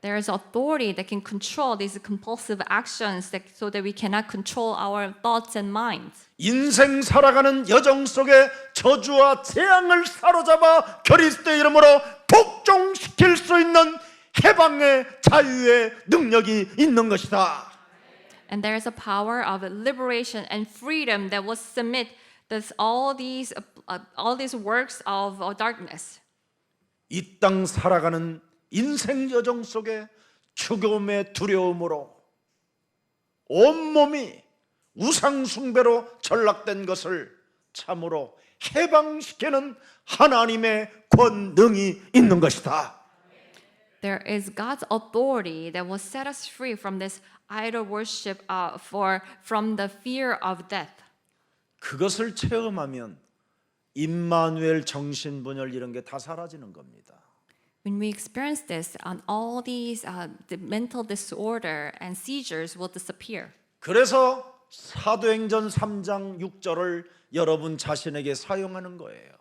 There is authority that can control these compulsive actions so that we cannot control our thoughts and minds. 인생 살아가는 여정 속에 저주와 재앙을 사로잡아 그리스도의 이름으로 복종시킬 수 있는 해방의 자유의 능력이 있는 것이다. And there is a power of liberation and freedom that will submit all these works of darkness. 이 땅 살아가는 인생 여정 속에 죽음의 두려움으로 온몸이 우상 숭배로 전락된 것을 참으로 해방시키는 하나님의 권능이 있는 것이다. There is God's authority that will set us free from this idol worship from the fear of death. 그것을 체험하면 임마누엘 정신분열 이런 게 다 사라지는 겁니다. When we experience this, all these the mental disorder and seizures will disappear. 그래서 사도행전 3장 6절을 여러분 자신에게 사용하는 거예요.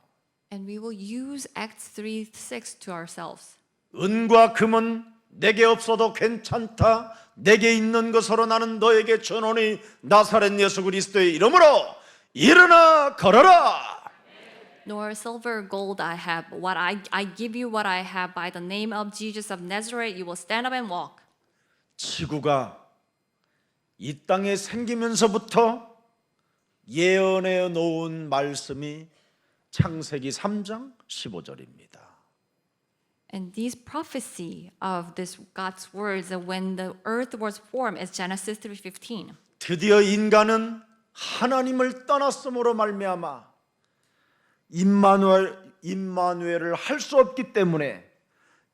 And we will use Acts 3:6 to ourselves. 은과 금은 내게 없어도 괜찮다. 내게 있는 것으로 나는 너에게 주노니 나사렛 예수 그리스도의 이름으로 일어나 걸어라. Nor silver or gold I have. What I give you what I have by the name of Jesus of Nazareth. You will stand up and walk. 지구가 이 땅에 생기면서부터 예언해 놓은 말씀이 창세기 3장 15절입니다. And this prophecy of this God's words that when the earth was formed is Genesis 3:15. 드디어 인간은 하나님을 떠났음으로 말미암아 임마누엘을 할 수 없기 때문에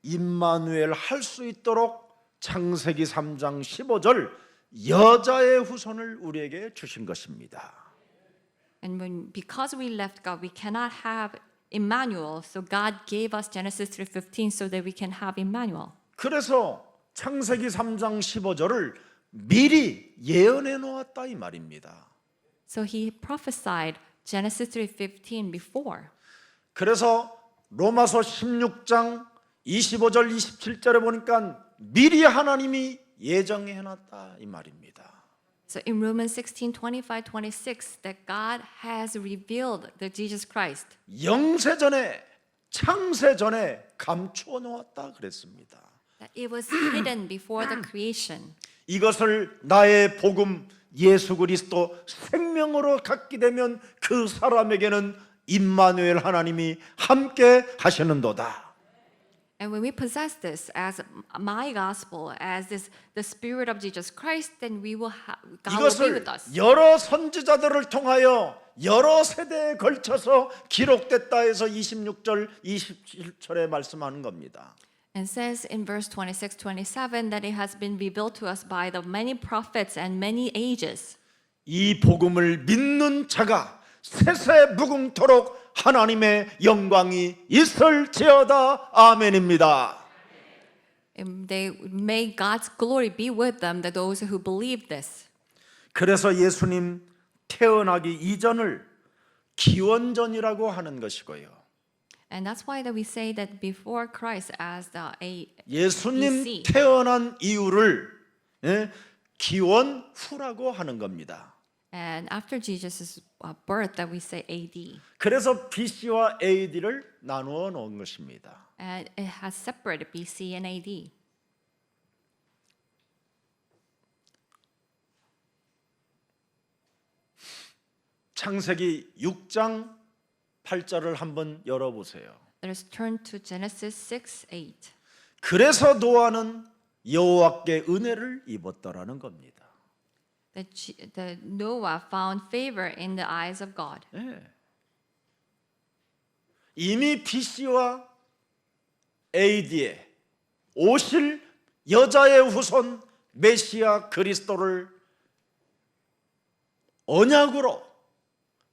임마누엘 할 수 있도록 창세기 3장 15절 여자의 후손을 우리에게 주신 것입니다. And because we left God, we cannot have Emmanuel. So God gave us Genesis 3:15 so that we can have Emmanuel. 그래서 창세기 3장 15절을 미리 예언해 놓았다 이 말입니다. So he prophesied Genesis 3:15 before. 그래서 로마서 16장 25절 27절에 보니까 미리 하나님이 예정해 놨다 이 말입니다. So in Romans 16:25, 26, that God has revealed the Jesus Christ. 영세 전에 창세 전에 감추어 놓았다 그랬습니다. That it was hidden before the creation. 이것을 나의 복음 예수 그리스도 생명으로 갖게 되면 그 사람에게는 임마누엘 하나님이 함께 하시는도다. And when we possess this as my gospel, as the Spirit of Jesus Christ, then we will God will be 이것을 with us. 여러 선지자들을 통하여 여러 세대에 걸쳐서 기록됐다 해서 26절 27절에 말씀하는 겁니다. And says in verse 26, 27 that it has been revealed to us by the many prophets and many ages. 이 복음을 믿는 자가 세세무궁토록 하나님의 영광이 있을지어다. 아멘입니다. And may God's glory be with them, that those who believe this. 그래서 예수님 태어나기 이전을 기원전이라고 하는 것이고요. And that's why that we say that before Christ as 예수님 BC. 태어난 이유를 기원 후라고 하는 겁니다. And after Jesus' birth that we say AD. 그래서 BC와 AD를 나누어 놓은 것입니다. And it has separated BC and AD. 창세기 6장 8절을 한번 열어보세요. Let us turn to Genesis 6:8. 그래서 노아는 여호와께 은혜를 입었더라는 겁니다. That Noah found favor in the eyes of God. 네. 이미 BC와 AD에 오실 여자의 후손 메시아 그리스도를 언약으로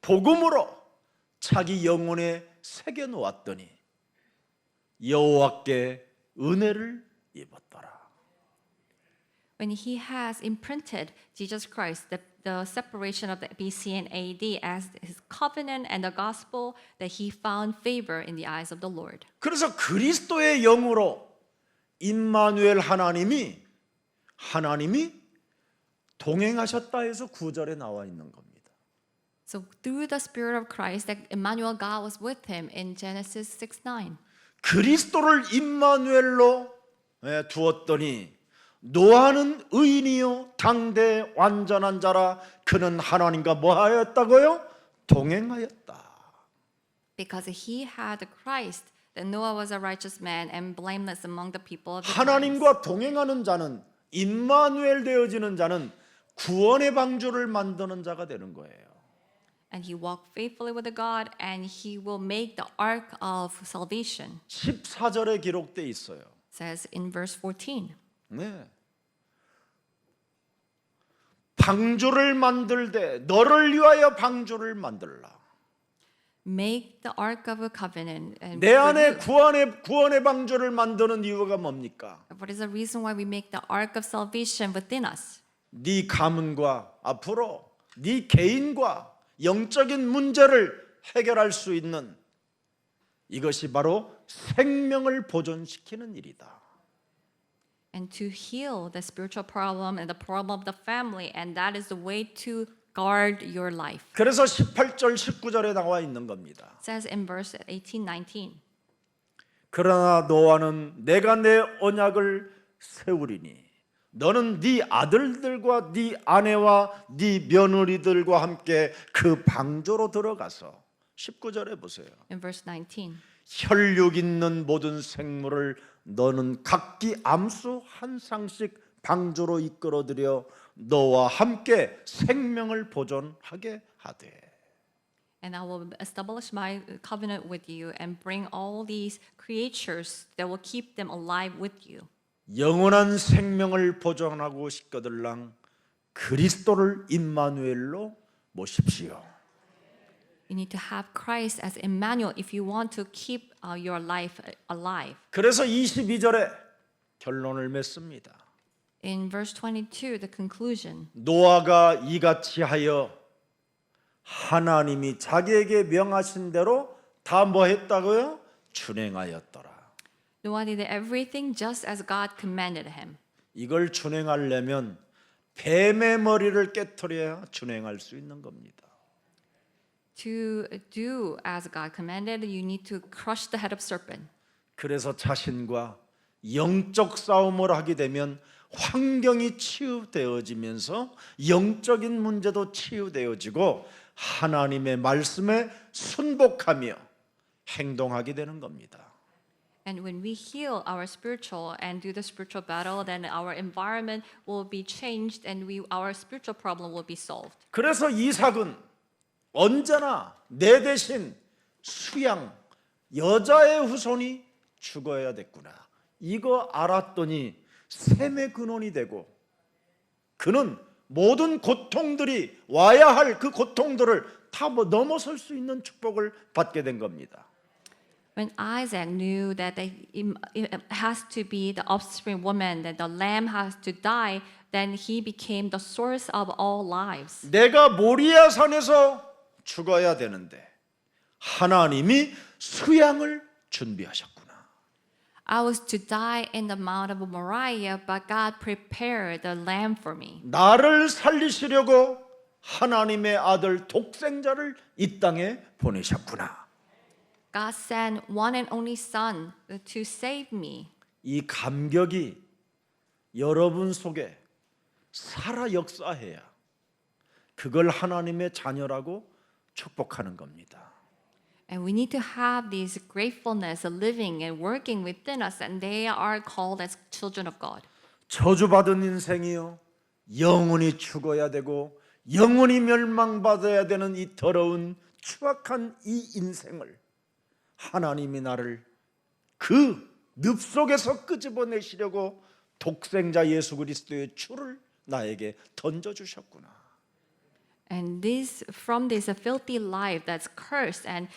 복음으로 자기 영혼에 새겨 놓았더니 여호와께 은혜를 입었더라. when he has imprinted Jesus Christ, the separation of the BC and AD as his covenant and the gospel, that he found favor in the eyes of the Lord. 그래서 그리스도의 영으로 임마누엘 하나님이 동행하셨다 해서 9절에 나와 있는 겁니다. So through the Spirit of Christ, that Emmanuel, God was with him in Genesis 6:9. 그리스도를 임마누엘로 두었더니 노아는 의인이요 당대 완전한 자라 그는 하나님과 뭐하였다고요? 동행하였다. Because he had Christ, that Noah was a righteous man and blameless among the people of the times. 하나님과 동행하는 자는 임마누엘 되어지는 자는 구원의 방주를 만드는 자가 되는 거예요. And he walked faithfully with the God, and he will make the ark of salvation. 14절에 기록돼 있어요. Says in verse 14. 네. 방주를 만들되 너를 위하여 방주를 만들라. Make the ark of a covenant. And 내 안에 구원의 방주를 만드는 이유가 뭡니까? what is the reason why we make the ark of salvation within us? 네 가문과 앞으로 네 개인과 영적인 문제를 해결할 수 있는 이것이 바로 생명을 보존시키는 일이다. And to heal the spiritual problem and the problem of the family, and that is the way to guard your life. 그래서 18절 19절에 나와 있는 겁니다. It says in verse 18, 19. 그러나 노아는 내가 내 언약을 세우리니 너는 네 아들들과 네 아내와 네 며느리들과 함께 그 방주로 들어가서 19절에 보세요. In verse 19. 혈육 있는 모든 생물을 너는 각기 암수 한 쌍씩 방주로 이끌어들여 너와 함께 생명을 보존하게 하되. And I will establish my covenant with you and bring all these creatures that will keep them alive with you. 영원한 생명을 보존하고 싶거들랑 그리스도를 임마누엘로 모십시오. You need to have Christ as Emmanuel if you want to keep your life alive. 그래서 22절에 결론을 맺습니다. In verse 22, the conclusion. 노아가 이같이 하여 하나님이 자기에게 명하신 대로 다 뭐 했다고요? 준행하였더라. Noah did everything just as God commanded him. 이걸 준행하려면 뱀의 머리를 깨트려야 준행할 수 있는 겁니다. To do as God commanded, you need to crush the head of serpent. 그래서 자신과 영적 싸움을 하게 되면 환경이 치유되어지면서 영적인 문제도 치유되어지고 하나님의 말씀에 순복하며 행동하게 되는 겁니다. And when we heal our spiritual and do the spiritual battle, then our environment will be changed and our spiritual problem will be solved. 그래서 이삭은 언제나 내 대신 수양 여자의 후손이 죽어야 됐구나. 이거 알았더니 셈의 근원이 되고 그는 모든 고통들이 와야 할 그 고통들을 다 넘어설 수 있는 축복을 받게 된 겁니다. When Isaac knew that it has to be the offspring woman, that the lamb has to die, then he became the source of all lives. 내가 모리아 산에서 죽어야 되는데 하나님이 수양을 준비하셨구나. I was to die in the Mount of Moriah, but God prepared the lamb for me. 나를 살리시려고 하나님의 아들 독생자를 이 땅에 보내셨구나. God sent one and only Son to save me. 이 감격이 여러분 속에 살아 역사해야 그걸 하나님의 자녀라고 축복하는 겁니다. And we need to have this gratefulness of living and working within us, and they are called as children of God. 저주받은 인생이요 영원히 죽어야 되고 영원히 멸망받아야 되는 이 더러운 추악한 이 인생을 하나님이 나를 그 늪 속에서 끄집어내시려고 독생자 예수 그리스도의 주를 나에게 던져주셨구나. And from this filthy life that's cursed and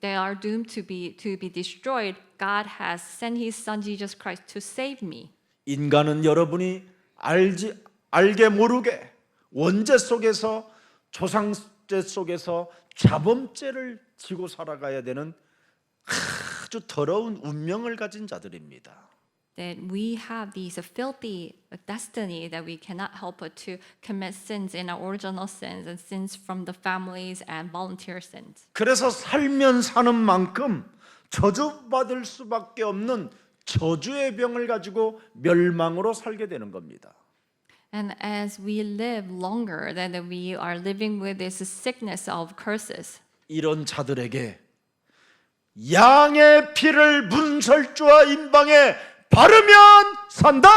they are doomed to be destroyed, God has sent His Son Jesus Christ to save me. 인간은 여러분이 알게 모르게 원죄 속에서 조상죄 속에서 자범죄를 지고 살아가야 되는 아주 더러운 운명을 가진 자들입니다. That we have these filthy destiny that we cannot help but to commit sins in our original sins and sins from the families and volunteer sins. 그래서 살면 사는 만큼 저주받을 수밖에 없는 저주의 병을 가지고 멸망으로 살게 되는 겁니다. And as we live longer, then we are living with this sickness of curses. 이런 자들에게 양의 피를 문설주와 임방에 바르면 산다.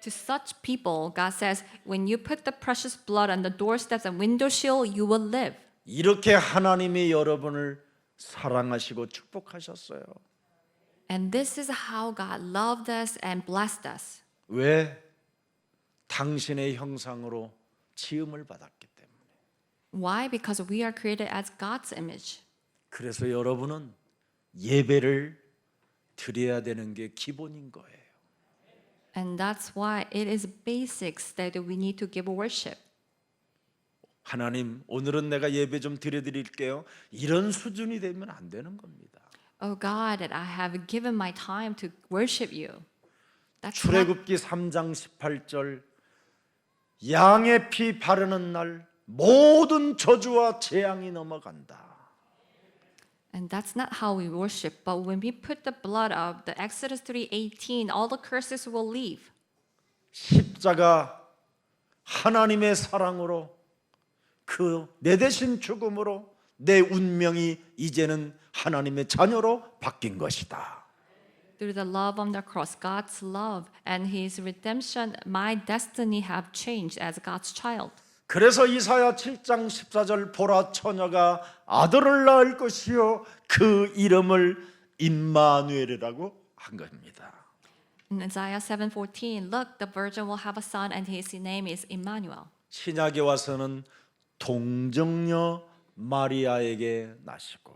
To such people, God says, when you put the precious blood on the doorsteps and window sill, you will live. 이렇게 하나님이 여러분을 사랑하시고 축복하셨어요. And this is how God loved us and blessed us. 왜? 당신의 형상으로 지음을 받았기 때문에. Why? Because we are created as God's image. 그래서 여러분은 예배를 드려야 되는 게 기본인 거예요. And that's why it is basics that we need to give worship. 하나님, 오늘은 내가 예배 좀 드려드릴게요. 이런 수준이 되면 안 되는 겁니다. Oh God, that I have given my time to worship you. That's not, 출애굽기 3장 18절 양의 피 바르는 날 모든 저주와 재앙이 넘어간다. and that's not how we worship. But when we put the blood of the Exodus 3:18, all the curses will leave. 십자가 하나님의 사랑으로 그 내 대신 죽음으로 내 운명이 이제는 하나님의 자녀로 바뀐 것이다. Through the love on the cross, God's love and His redemption, my destiny have changed as God's child. 그래서 이사야 7장 14절 보라 처녀가 아들을 낳을 것이요 그 이름을 임마누엘이라고 한 겁니다. In Isaiah 7:14, look, the virgin will have a son, and his name is Emmanuel. 신약에 와서는 동정녀 마리아에게 나시고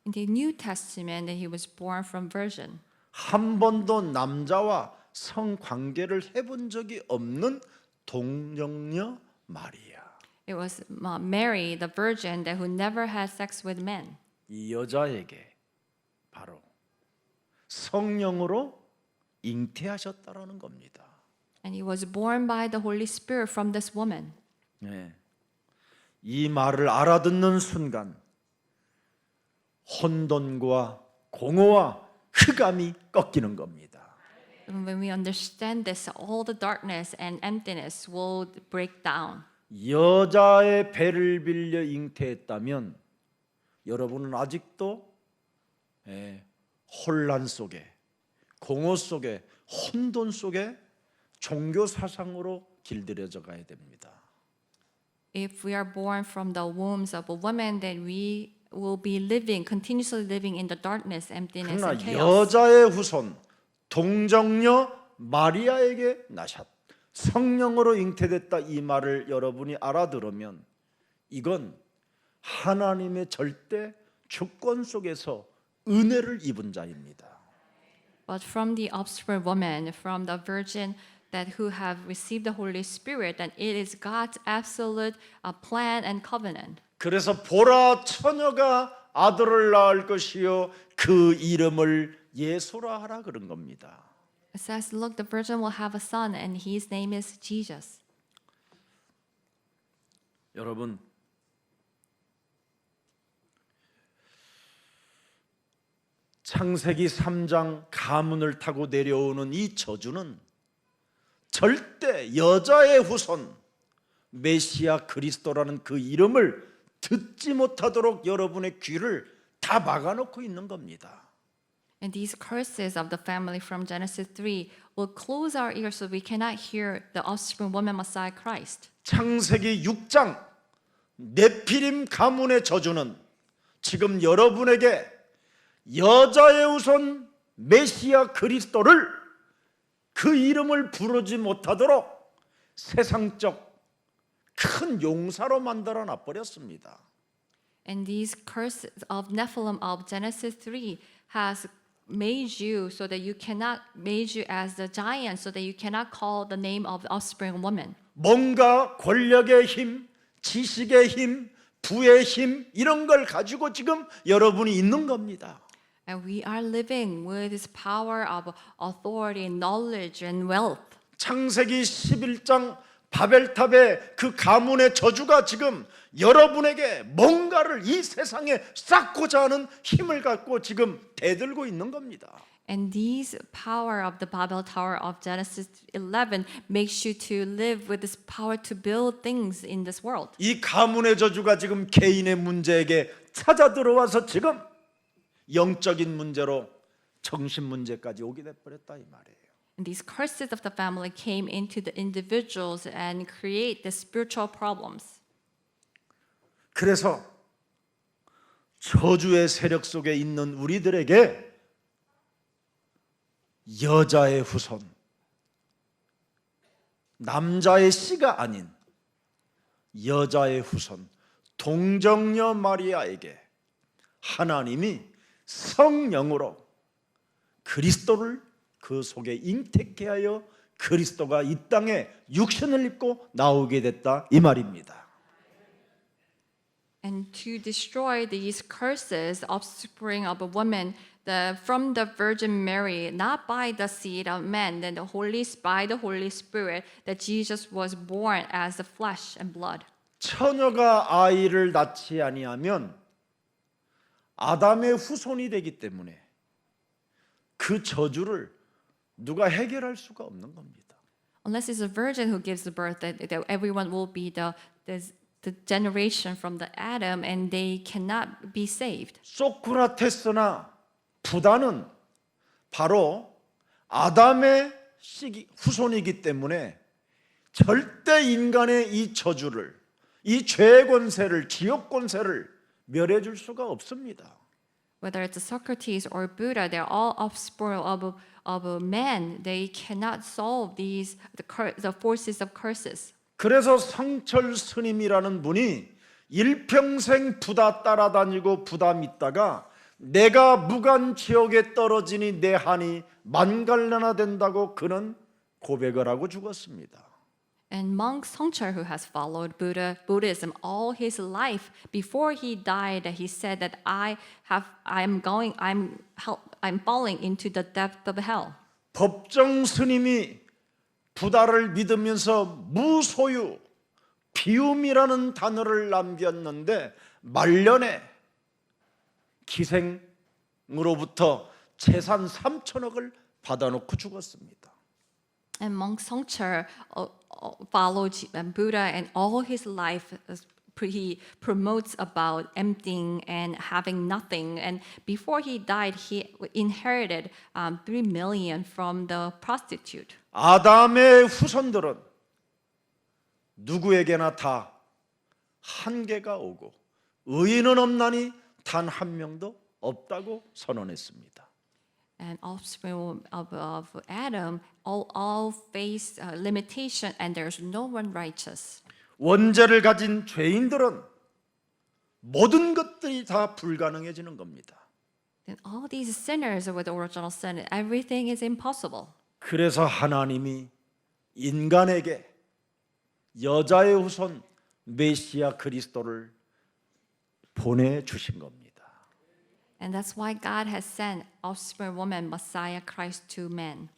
In the New Testament, that he was born from virgin. 한 번도 남자와 성관계를 해본 적이 없는 동정녀 마리아. It was Mary, the virgin, that who never had sex with men. 이 여자에게 바로 성령으로 잉태하셨다라는 겁니다. And he was born by the Holy Spirit from this woman. 네. 이 말을 알아듣는 순간 혼돈과 공허와 흑암이 꺾이는 겁니다. And when we understand this, all the darkness and emptiness will break down. 여자의 배를 빌려 잉태했다면 여러분은 아직도 혼란 속에 공허 속에 혼돈 속에 종교 사상으로 길들여져 가야 됩니다. If we are born from the wombs of a woman, then we will be living, continuously living in the darkness, emptiness, 그러나 and chaos. 여자의 후손 동정녀 마리아에게 나셨 성령으로 잉태됐다 이 말을 여러분이 알아들으면 이건 하나님의 절대 주권 속에서 은혜를 입은 자입니다. But from the offspring woman, from the virgin that who have received the Holy Spirit, then it is God's absolute plan and covenant. 그래서 보라 처녀가 아들을 낳을 것이요 그 이름을 예수라 하라 그런 겁니다. It says, look, the virgin will have a son, and his name is Jesus. 여러분 창세기 3장 가문을 타고 내려오는 이 저주는 절대 여자의 후손 메시아 그리스도라는 그 이름을 듣지 못하도록 여러분의 귀를 다 막아놓고 있는 겁니다. And these curses of the family from Genesis 3 will close our ears so we cannot hear the offspring woman Messiah Christ. 창세기 6장 네피림 가문의 저주는 지금 여러분에게 여자의 후손 메시아 그리스도를 그 이름을 부르지 못하도록 세상적 큰 용사로 만들어 놔버렸습니다. And these curses of Nephilim of Genesis 3 has made you so that you cannot made you as the giant so that you cannot call the name of the offspring woman. 뭔가 권력의 힘, 지식의 힘, 부의 힘 이런 걸 가지고 지금 여러분이 있는 겁니다. And we are living with this power of authority, knowledge, and wealth. 창세기 11장 바벨탑의 그 가문의 저주가 지금 여러분에게 뭔가를 이 세상에 쌓고자 하는 힘을 갖고 지금 대들고 있는 겁니다. And these power of the Babel Tower of Genesis 11 makes you to live with this power to build things in this world. 이 가문의 저주가 지금 개인의 문제에게 찾아 들어와서 지금 영적인 문제로 정신 문제까지 오게 돼 버렸다 이 말이에요. And these curses of the family came into the individuals and create the spiritual problems. 그래서 저주의 세력 속에 있는 우리들에게 여자의 후손, 남자의 씨가 아닌 여자의 후손, 동정녀 마리아에게 하나님이 성령으로 그리스도를 그 속에 잉태케 하여 그리스도가 이 땅에 육신을 입고 나오게 됐다 이 말입니다. And to destroy these curses, offspring of a woman, from the Virgin Mary, not by the seed of man, then by the Holy Spirit, that Jesus was born as the flesh and blood. 처녀가 아이를 낳지 아니하면 아담의 후손이 되기 때문에 그 저주를 누가 해결할 수가 없는 겁니다. Unless it's a virgin who gives the birth, that everyone will be the generation from the Adam, and they cannot be saved. 소크라테스나 부다는 바로 아담의 후손이기 때문에 절대 인간의 이 저주를, 이 죄의 권세를, 지옥 권세를 멸해 줄 수가 없습니다. Whether it's Socrates or Buddha, they're all offspring of man. They cannot solve the forces of curses. 그래서 성철 스님이라는 분이 일평생 부다 따라다니고 부다 믿다가 내가 무간 지옥에 떨어지니 내 한이 만갈래나 된다고 그는 고백을 하고 죽었습니다. And monk Songchar, who has followed Buddhism all his life, before he died, he said that I'm falling into the depth of hell. 법정 스님이 부다를 믿으면서 무소유, 비움이라는 단어를 남겼는데 말년에 기생으로부터 재산 3천억을 받아놓고 죽었습니다. And monk Songchar followed Buddha, and all his life he promotes about emptying and having nothing. And before he died, he inherited 3 million from the prostitute. 아담의 후손들은 누구에게나 다 한계가 오고 의인은 없나니 단 한 명도 없다고 선언했습니다. And offspring of Adam all face limitation, and there's no one righteous. 원죄를 가진 죄인들은 모든 것들이 다 불가능해지는 겁니다. Then all these sinners with original sin, everything is impossible. 그래서 하나님이 인간에게 여자의 후손 메시아 그리스도를 보내주신 겁니다. And that's why God has sent offspring woman, Messiah Christ to men.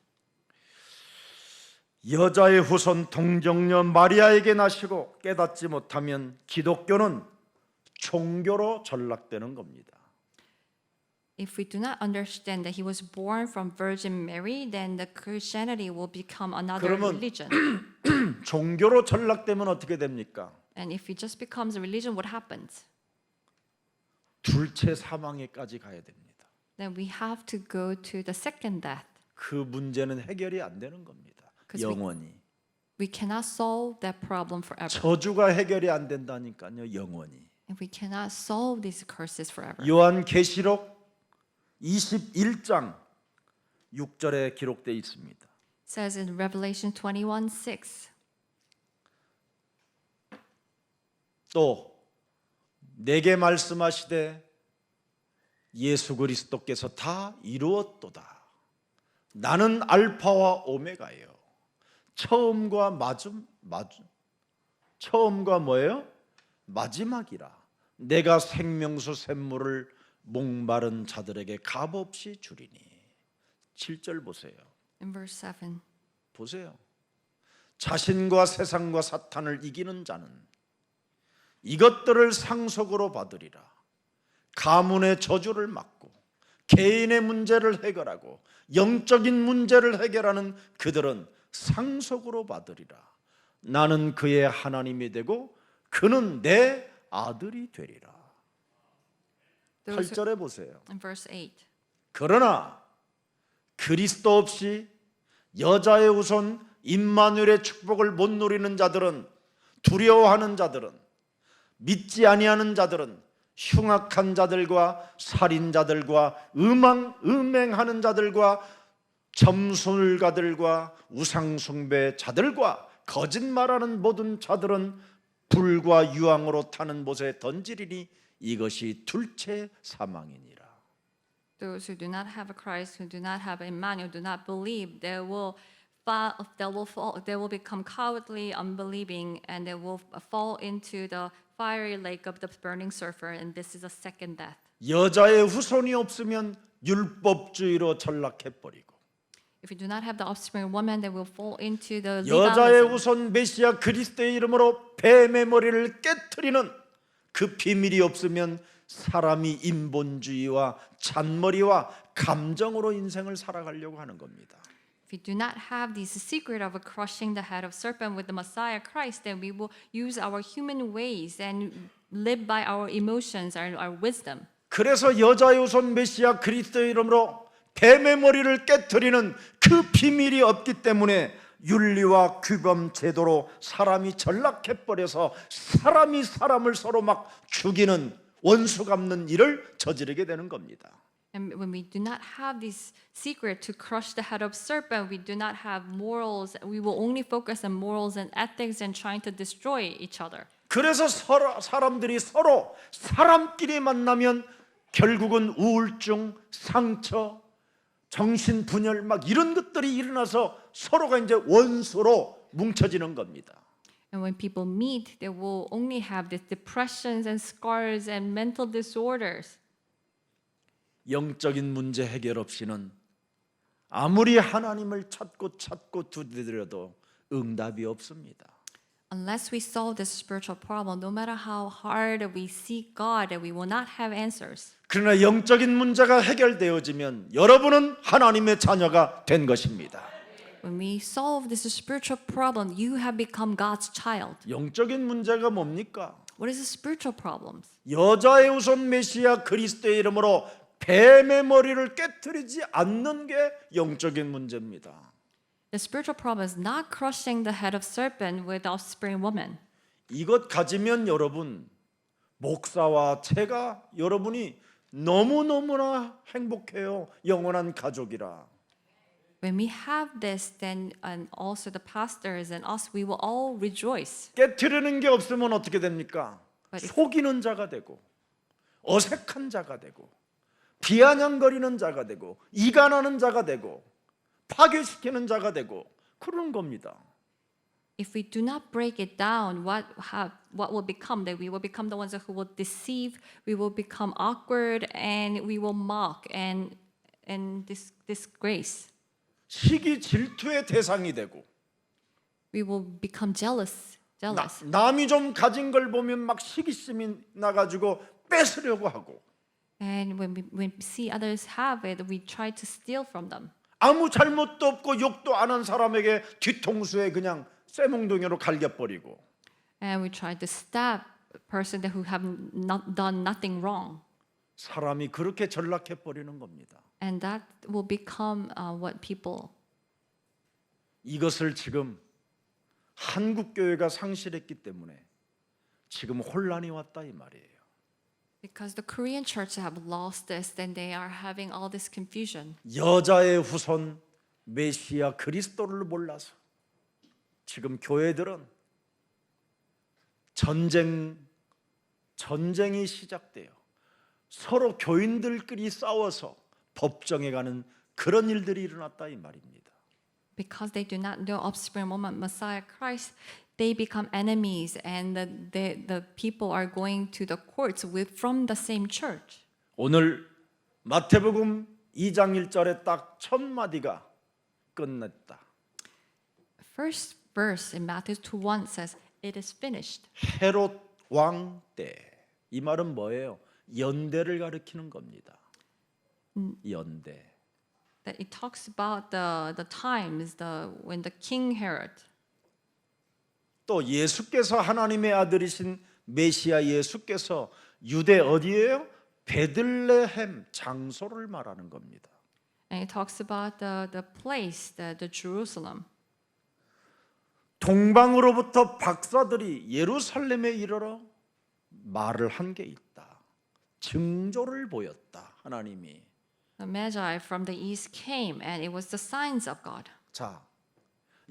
여자의 후손 동정녀 마리아에게 나시고 깨닫지 못하면 기독교는 종교로 전락되는 겁니다. If we do not understand that he was born from Virgin Mary, then the Christianity will become another 그러면 religion. 종교로 전락되면 어떻게 됩니까? And if it just becomes a religion, what happens? 둘째 사망에까지 가야 됩니다. Then we have to go to the second death. 그 문제는 해결이 안 되는 겁니다. 영원히. We cannot solve that problem forever. 저주가 해결이 안 된다니까요. 영원히. And we cannot solve these curses forever. 요한계시록 21장 6절에 기록되어 있습니다. It says in Revelation 21:6. 또 내게 말씀하시되 예수 그리스도께서 다 이루었도다. 나는 알파와 오메가예요. 처음과 처음과 뭐예요? 마지막이라. 내가 생명수 샘물을 목마른 자들에게 값없이 주리니. 7절 보세요. In verse 7. 보세요. 자신과 세상과 사탄을 이기는 자는 이것들을 상속으로 받으리라. 가문의 저주를 막고 개인의 문제를 해결하고 영적인 문제를 해결하는 그들은 상속으로 받으리라. 나는 그의 하나님이 되고 그는 내 아들이 되리라. 8절에 보세요. In verse 8. 그러나 그리스도 없이 여자의 후손 임마누엘의 축복을 못 누리는 자들은, 두려워하는 자들은, 믿지 아니하는 자들은, 흉악한 자들과 살인자들과 음행하는 자들과 점술가들과 우상숭배자들과 거짓말하는 모든 자들은 불과 유황으로 타는 못에 던지리니 이것이 둘째 사망이니라. Those who do not have a Christ, who do not have Emmanuel, do not believe, they will become cowardly, unbelieving, and they will fall into the fiery lake of the burning sulfur, and this is a second death. 여자의 후손이 없으면 율법주의로 전락해버리고, If you do not have the offspring of woman, they will fall into the 여자의 legalism. 후손 메시아 그리스도의 이름으로 뱀의 머리를 깨트리는 그 비밀이 없으면 사람이 인본주의와 잔머리와 감정으로 인생을 살아가려고 하는 겁니다. If we do not have this secret of crushing the head of serpent with the Messiah Christ, then we will use our human ways and live by our emotions, our wisdom. 그래서 여자의 후손 메시아 그리스도의 이름으로 뱀의 머리를 깨트리는 그 비밀이 없기 때문에 윤리와 규범 제도로 사람이 전락해버려서 사람이 사람을 서로 막 죽이는 원수 갚는 일을 저지르게 되는 겁니다. And when we do not have this secret to crush the head of serpent, we do not have morals. We will only focus on morals and ethics and trying to destroy each other. 그래서 사람들이 서로 사람끼리 만나면 결국은 우울증, 상처, 정신분열 막 이런 것들이 일어나서 서로가 이제 원수로 뭉쳐지는 겁니다. And when people meet, they will only have these depressions and scars and mental disorders. 영적인 문제 해결 없이는 아무리 하나님을 찾고 두드려도 응답이 없습니다. Unless we solve this spiritual problem, no matter how hard we seek God, we will not have answers. 그러나 영적인 문제가 해결되어지면 여러분은 하나님의 자녀가 된 것입니다. When we solve this spiritual problem, you have become God's child. 영적인 문제가 뭡니까? What is the spiritual problems? 여자의 후손 메시아 그리스도의 이름으로 뱀의 머리를 깨트리지 않는 게 영적인 문제입니다. The spiritual problem is not crushing the head of serpent with offspring woman. 이것 가지면 여러분, 목사와 제가 여러분이 너무너무나 행복해요. 영원한 가족이라. When we have this, then and also the pastors and us, we will all rejoice. 깨트리는 게 없으면 어떻게 됩니까? 속이는 자가 되고 어색한 자가 되고 비아냥거리는 자가 되고 이간하는 자가 되고 파괴시키는 자가 되고 그런 겁니다. If we do not break it down, what will become? That we will become the ones who will deceive. We will become awkward, and we will mock and disgrace. 시기 질투의 대상이 되고 We will become jealous. 남이 좀 가진 걸 보면 막 시기심이 나가지고 뺏으려고 하고 And when we see others have it, we try to steal from them. 아무 잘못도 없고 욕도 안 한 사람에게 뒤통수에 그냥 쇠몽둥이로 갈겨버리고 And we try to stab a person who have not done nothing wrong. 사람이 그렇게 전락해버리는 겁니다. And that will become what people. 이것을 지금 한국 교회가 상실했기 때문에 지금 혼란이 왔다 이 말이에요. Because the Korean church have lost this, then they are having all this confusion. 여자의 후손 메시아 그리스도를 몰라서 지금 교회들은 전쟁이 시작돼요. 서로 교인들끼리 싸워서 법정에 가는 그런 일들이 일어났다 이 말입니다. Because they do not know offspring of Messiah Christ, they become enemies, and the people are going to the courts from the same church. 오늘 마태복음 2장 1절에 딱 첫 마디가 끝났다. First verse in Matthew 2:1 says, "It is finished." 헤롯 왕 때. 이 말은 뭐예요? 연대를 가리키는 겁니다. 연대. That it talks about the times when the King Herod, 또 예수께서 하나님의 아들이신 메시아 예수께서 유대 어디예요? 베들레헴 장소를 말하는 겁니다. and it talks about the place, the Jerusalem. 동방으로부터 박사들이 예루살렘에 이르러 말을 한 게 있다. 징조를 보였다. 하나님이. The Magi from the east came, and it was the signs of God. 자,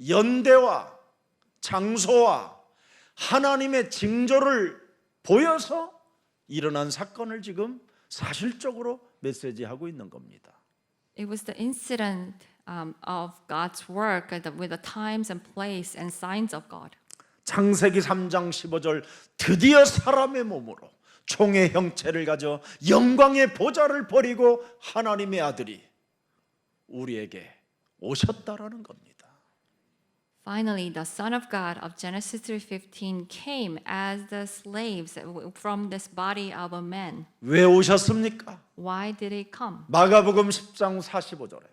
연대와 장소와 하나님의 징조를 보여서 일어난 사건을 지금 사실적으로 메시지하고 있는 겁니다. It was the incident of God's work with the times and place and signs of God. 창세기 3장 15절 드디어 사람의 몸으로 종의 형체를 가져 영광의 보좌를 버리고 하나님의 아들이 우리에게 오셨다라는 겁니다. Finally, the Son of God of Genesis 3:15 came as the slaves from this body of a man. 왜 오셨습니까? Why did he come? 마가복음 10장 45절에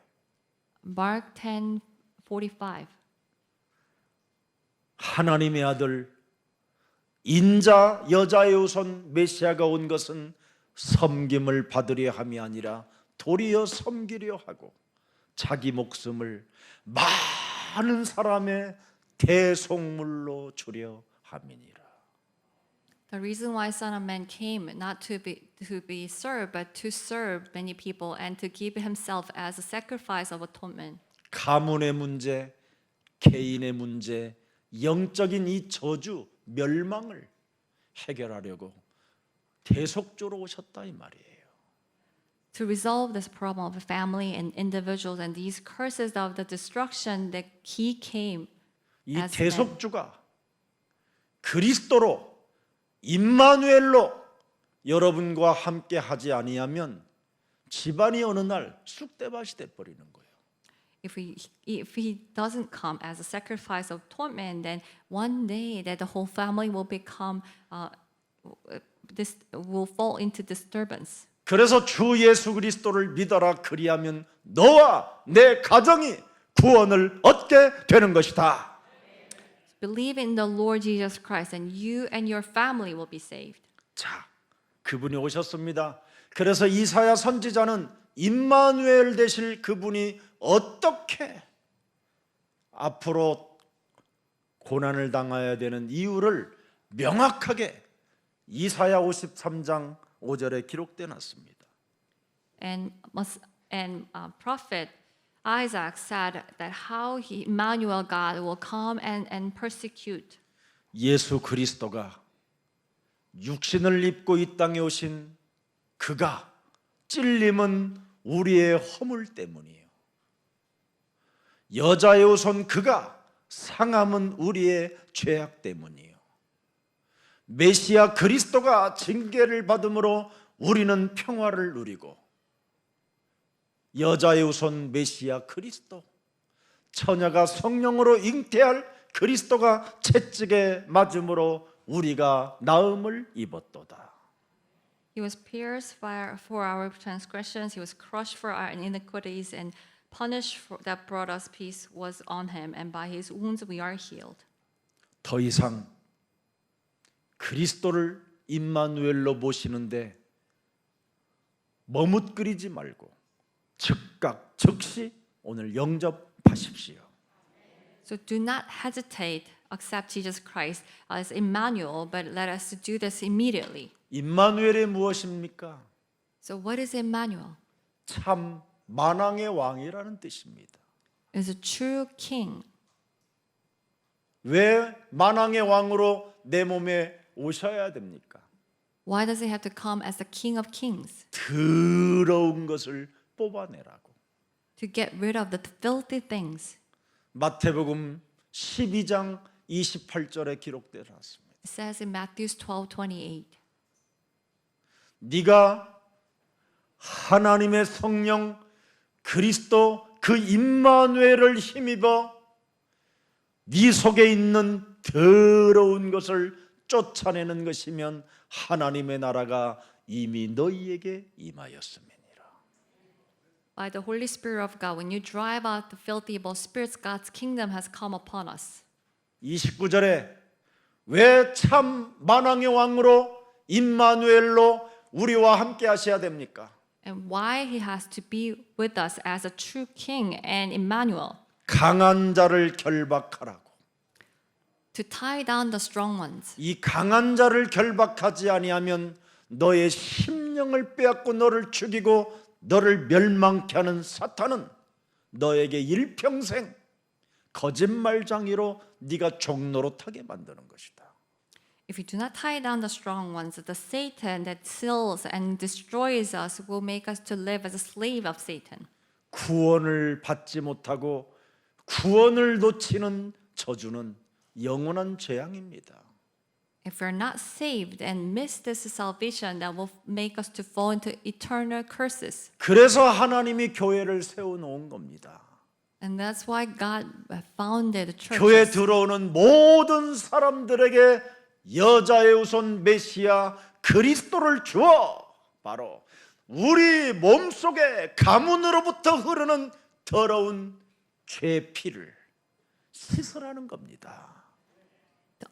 Mark 10:45. 하나님의 아들 인자 여자의 우선 메시아가 온 것은 섬김을 받으려 함이 아니라 도리어 섬기려 하고 자기 목숨을 많은 사람의 대속물로 주려 함이니라. The reason why Son of Man came not to be served, but to serve many people and to give himself as a sacrifice of atonement. 가문의 문제, 개인의 문제, 영적인 이 저주, 멸망을 해결하려고 대속주로 오셨다 이 말이에요. To resolve this problem of family and individuals and these curses of the destruction, that he came 이 as man. 대속주가 그리스도로 임마누엘로 여러분과 함께 하지 아니하면 집안이 어느 날 쑥대밭이 돼 버리는 거예요. If he doesn't come as a sacrifice of atonement, then one day that the whole family will become will fall into disturbance. 그래서 주 예수 그리스도를 믿어라 그리하면 너와 내 가정이 구원을 얻게 되는 것이다. Believe in the Lord Jesus Christ, and you and your family will be saved. 자, 그분이 오셨습니다. 그래서 이사야 선지자는 임마누엘 되실 그분이 어떻게 앞으로 고난을 당해야 되는 이유를 명확하게 이사야 53장 5절에 기록되어 놨습니다. And prophet Isaac said that how Emmanuel God will come and persecute. 예수 그리스도가 육신을 입고 이 땅에 오신 그가 찔림은 우리의 허물 때문이에요. 여자의 우선 그가 상함은 우리의 죄악 때문이에요. 메시아 그리스도가 징계를 받음으로 우리는 평화를 누리고 여자의 우선 메시아 그리스도 처녀가 성령으로 잉태할 그리스도가 채찍에 맞음으로 우리가 나음을 입었도다. He was pierced for our transgressions. He was crushed for our iniquities, and punished that brought us peace was on him. And by his wounds we are healed. 더 이상 그리스도를 임마누엘로 모시는데 머뭇거리지 말고 즉각 즉시 오늘 영접하십시오. So do not hesitate. Accept Jesus Christ as Emmanuel, but let us do this immediately. 임마누엘이 무엇입니까? So what is Emmanuel? 참 만왕의 왕이라는 뜻입니다. Is a true king. 왜 만왕의 왕으로 내 몸에 오셔야 됩니까? Why does he have to come as the King of Kings? 더러운 것을 뽑아내라고. To get rid of the filthy things. 마태복음 12장 28절에 기록되어 놨습니다. It says in Matthew 12:28. 네가 하나님의 성령 그리스도 그 임마누엘을 힘입어 네 속에 있는 더러운 것을 쫓아내는 것이면 하나님의 나라가 이미 너희에게 임하였음이니라. By the Holy Spirit of God, when you drive out the filthy evil spirits, God's kingdom has come upon us. 29절에 왜 참 만왕의 왕으로 임마누엘로 우리와 함께 하셔야 됩니까? And why he has to be with us as a true king and Emmanuel. 강한 자를 결박하라고. To tie down the strong ones. 이 강한 자를 결박하지 아니하면 너의 심령을 빼앗고 너를 죽이고 너를 멸망케 하는 사탄은 너에게 일평생 거짓말장이로 네가 종노릇하게 만드는 것이다. If you do not tie down the strong ones, the Satan that kills and destroys us will make us to live as a slave of Satan. 구원을 받지 못하고 구원을 놓치는 저주는 영원한 재앙입니다. If we're not saved and miss this salvation, that will make us to fall into eternal curses. 그래서 하나님이 교회를 세워놓은 겁니다. And that's why God founded the 교회 churches. 들어오는 모든 사람들에게 여자의 우선 메시아 그리스도를 주어 바로 우리 몸속에 가문으로부터 흐르는 더러운 죄 피를 씻으라는 겁니다.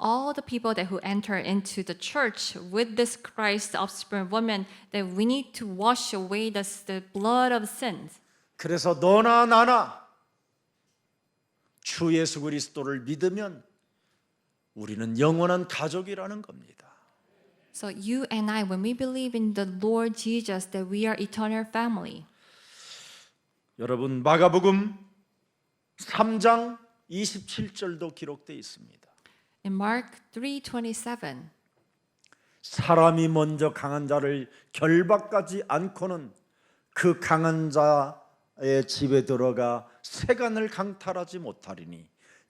All the people that who enter into the church with this Christ offspring woman, that we need to wash away the blood of sins. 그래서 너나 나나 주 예수 그리스도를 믿으면 우리는 영원한 가족이라는 겁니다. So you and I, when we believe in the Lord Jesus, that we are eternal family. 여러분 마가복음 3장 27절도 기록되어 있습니다. In Mark 3:27, 사람이 먼저 강한 자를 결박하지 않고는 그 강한 자의 집에 들어가 세간을 강탈하지 못하리니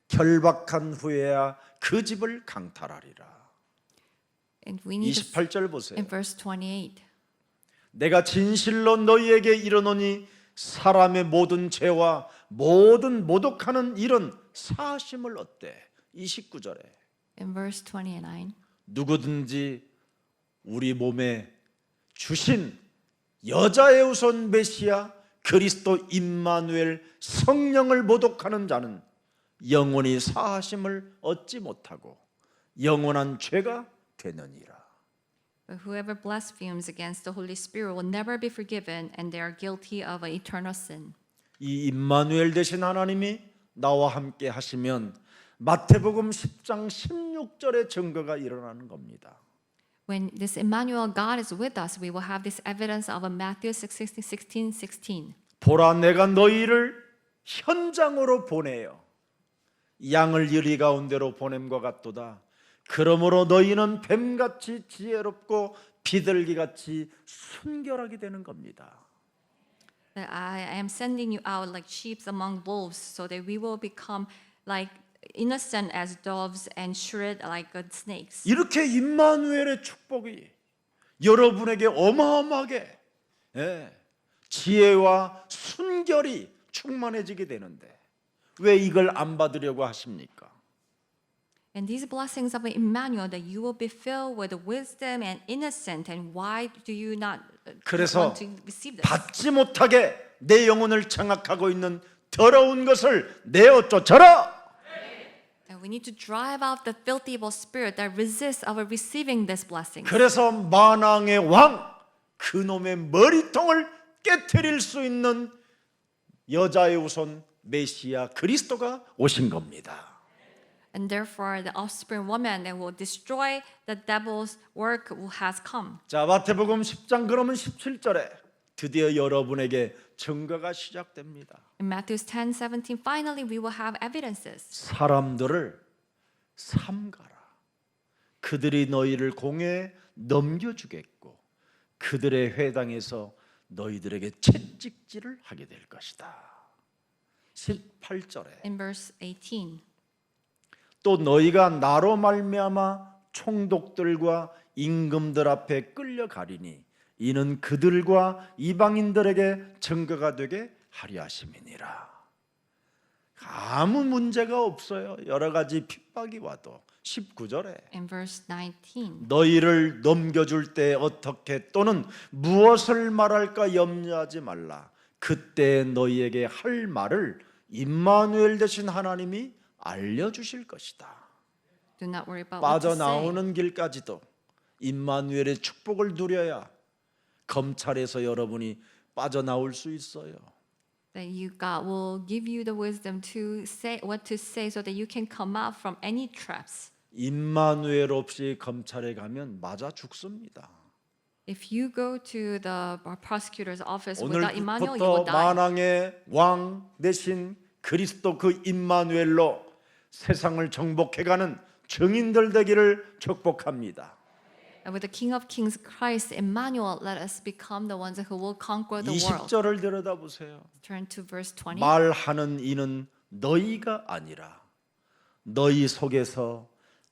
결박한 후에야 그 집을 강탈하리라. and we need to, 28절 보세요. in verse 28. 내가 진실로 너희에게 이르노니 사람의 모든 죄와 모든 모독하는 일은 사심을 얻되. 29절에 In verse 29, 누구든지 우리 몸에 주신 여자의 우선 메시아 그리스도 임마누엘 성령을 모독하는 자는 영원히 사하심을 얻지 못하고 영원한 죄가 되느니라. but whoever blasphemes against the Holy Spirit will never be forgiven, and they are guilty of an eternal sin. 이 임마누엘 되신 하나님이 나와 함께 하시면 마태복음 10장 16절의 증거가 일어나는 겁니다. When this Emmanuel God is with us, we will have this evidence of a Matthew 16:16. 보라 내가 너희를 현장으로 보내요. 양을 유리 가운데로 보냄과 같도다. 그러므로 너희는 뱀같이 지혜롭고 비둘기같이 순결하게 되는 겁니다. That I am sending you out like sheep among wolves, so that we will become like innocent as doves and shrewd like snakes. 이렇게 임마누엘의 축복이 여러분에게 어마어마하게 지혜와 순결이 충만해지게 되는데 왜 이걸 안 받으려고 하십니까? And these blessings of Emmanuel, that you will be filled with wisdom and innocent, and why do you not 그래서 want to receive this? 받지 못하게 내 영혼을 장악하고 있는 더러운 것을 내어 쫓아라. And we need to drive out the filthy evil spirit that resists our receiving this blessing. 그래서 만왕의 왕 그놈의 머리통을 깨트릴 수 있는 여자의 우선 메시아 그리스도가 오신 겁니다. And therefore, the offspring woman that will destroy the devil's work has come. 자, 마태복음 10장 그러면 17절에 드디어 여러분에게 증거가 시작됩니다. In Matthew 10:17, finally we will have evidences. 사람들을 삼가라. 그들이 너희를 공회에 넘겨주겠고 그들의 회당에서 너희들에게 채찍질을 하게 될 것이다. 18절에 In verse 18, 또 너희가 나로 말미암아 총독들과 임금들 앞에 끌려가리니 이는 그들과 이방인들에게 증거가 되게 하려 하심이니라. 아무 문제가 없어요. 여러 가지 핍박이 와도 19절에 in verse 19, 너희를 넘겨줄 때 어떻게 또는 무엇을 말할까 염려하지 말라. 그때 너희에게 할 말을 임마누엘 되신 하나님이 알려주실 것이다. do not worry about what to say. 빠져나오는 길까지도 임마누엘의 축복을 누려야 검찰에서 여러분이 빠져나올 수 있어요. That God will give you the wisdom to say what to say so that you can come out from any traps. 임마누엘 없이 검찰에 가면 맞아 죽습니다. If you go to the prosecutor's office without Emmanuel, you 오늘부터 will die. 만왕의 왕 대신 그리스도 그 임마누엘로 세상을 정복해가는 증인들 되기를 축복합니다. And with the King of Kings, Christ, Emmanuel, let us become the ones who will conquer the world. 20절을 들여다보세요. Turn to verse 20. 말하는 이는 너희가 아니라 너희 속에서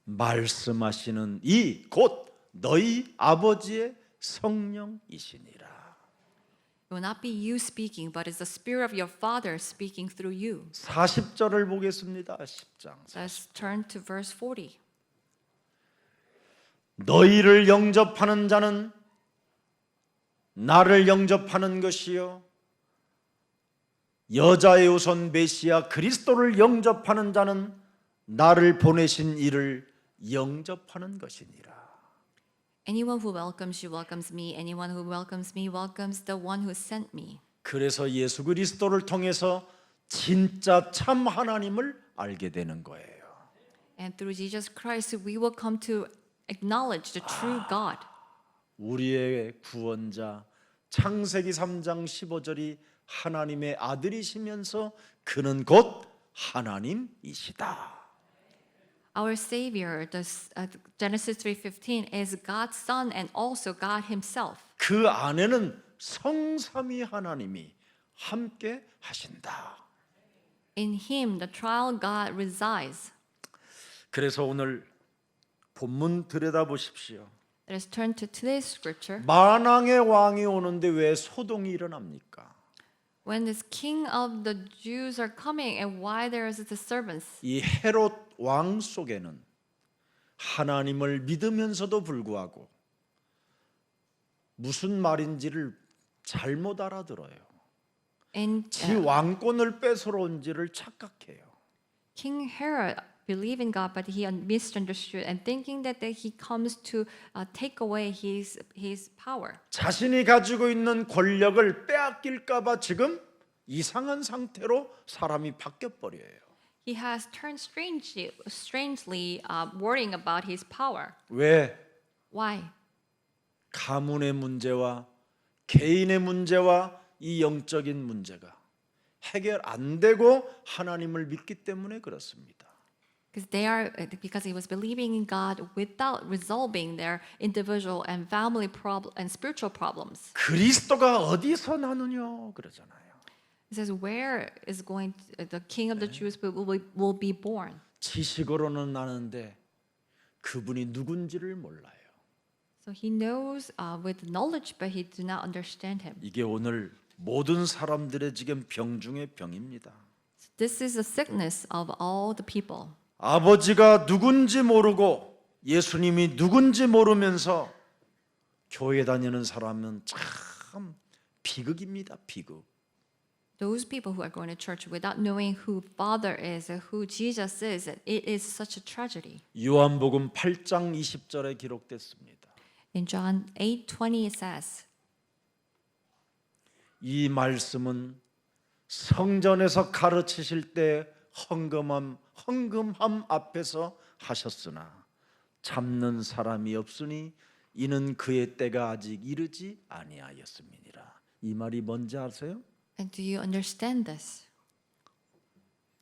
말씀하시는 이 곧 너희 아버지의 성령이시니라. It will not be you speaking, but it's the Spirit of your Father speaking through you. 40절을 보겠습니다. 10장. Let's turn to verse 40. 너희를 영접하는 자는 나를 영접하는 것이요 여자의 우선 메시아 그리스도를 영접하는 자는 나를 보내신 이를 영접하는 것이니라. Anyone who welcomes you welcomes me. Anyone who welcomes me welcomes the one who sent me. 그래서 예수 그리스도를 통해서 진짜 참 하나님을 알게 되는 거예요. And through Jesus Christ, we will come to acknowledge the true God. 우리의 구원자 창세기 3장 15절이 하나님의 아들이시면서 그는 곧 하나님이시다. Our Savior, Genesis 3:15, is God's Son and also God Himself. 그 안에는 성삼위 하나님이 함께 하신다. In Him, the trial God resides. 그래서 오늘 본문 들여다보십시오. Let us turn to today's scripture. 만왕의 왕이 오는데 왜 소동이 일어납니까? When this King of the Jews are coming, and why there is a disturbance? 이 헤롯 왕 속에는 하나님을 믿으면서도 불구하고 무슨 말인지를 잘못 알아들어요. And 지 왕권을 뺏어온지를 착각해요. King Herod believed in God, but he misunderstood and thinking that he comes to take away his power. 자신이 가지고 있는 권력을 빼앗길까봐 지금 이상한 상태로 사람이 바뀌어 버려요. He has turned strangely worrying about his power. 왜? Why? 가문의 문제와 개인의 문제와 이 영적인 문제가 해결 안 되고 하나님을 믿기 때문에 그렇습니다. Because he was believing in God without resolving their individual and family and spiritual problems. 그리스도가 어디서 나느냐 그러잖아요. It says, "Where is the King of the Jews will be born?" 지식으로는 아는데 그분이 누군지를 몰라요. So he knows with knowledge, but he do not understand him. 이게 오늘 모든 사람들의 지금 병 중의 병입니다. This is the sickness of all the people. 아버지가 누군지 모르고 예수님이 누군지 모르면서 교회 다니는 사람은 참 비극입니다. 비극. Those people who are going to church without knowing who Father is and who Jesus is, it is such a tragedy. 요한복음 8장 20절에 기록됐습니다. In John 8:20 it says, 이 말씀은 성전에서 가르치실 때 헌금함 앞에서 하셨으나 참는 사람이 없으니 이는 그의 때가 아직 이르지 아니하였음이니라. 이 말이 뭔지 아세요? and do you understand this?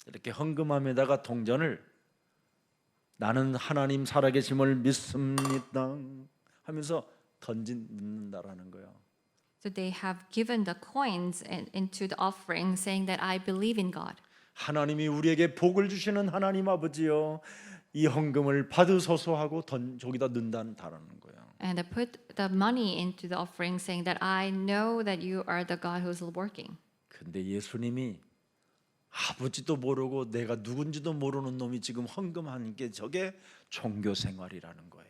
이렇게 헌금함에다가 동전을 나는 하나님 살아계심을 믿습니다 하면서 넣는다라는 거예요. So they have given the coins into the offering, saying that I believe in God. 하나님이 우리에게 복을 주시는 하나님 아버지요, 이 헌금을 받으소서 하고 저기다 넣는다는 거예요. And they put the money into the offering, saying that I know that you are the God who's working. 근데 예수님이 아버지도 모르고 내가 누군지도 모르는 놈이 지금 헌금하는 게 저게 종교 생활이라는 거예요.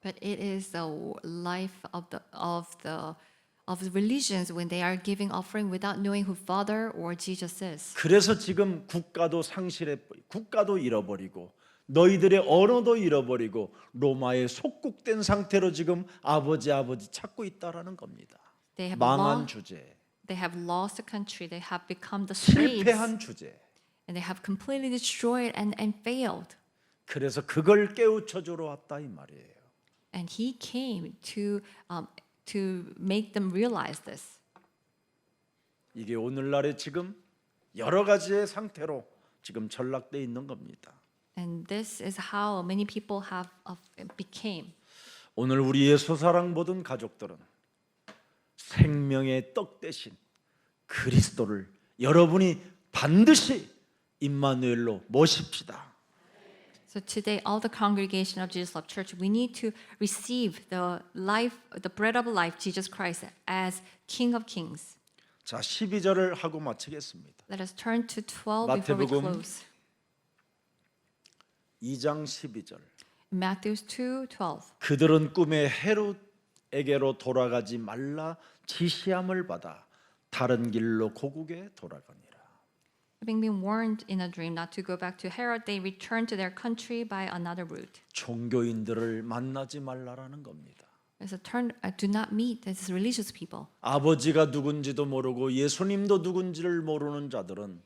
But it is the life of religions when they are giving offering without knowing who Father or Jesus is. 그래서 지금 국가도 잃어버리고 너희들의 언어도 잃어버리고 로마에 속국된 상태로 지금 아버지 찾고 있다라는 겁니다. They have 망한 주제, They have lost the country. They have become the slaves, 실패한 주제. and they have completely destroyed and failed. 그래서 그걸 깨우쳐 주러 왔다 이 말이에요. And he came to make them realize this. 이게 오늘날에 지금 여러 가지의 상태로 지금 전락돼 있는 겁니다. And this is how many people have became. 오늘 우리 예수사랑 모든 가족들은 생명의 떡 대신 그리스도를 여러분이 반드시 임마누엘로 모십시다. So today, all the congregation of Jesus Love Church, we need to receive the bread of life, Jesus Christ, as King of Kings. 자, 12절을 하고 마치겠습니다. Let us turn to 12 before we 마태복음 close. 2장 12절. Matthew 2:12. 그들은 꿈에 헤롯에게로 돌아가지 말라 지시함을 받아 다른 길로 고국에 돌아가니라. Having been warned in a dream not to go back to Herod, they returned to their country by another route. 종교인들을 만나지 말라라는 겁니다. So do not meet these religious people. 아버지가 누군지도 모르고 예수님도 누군지를 모르는 자들은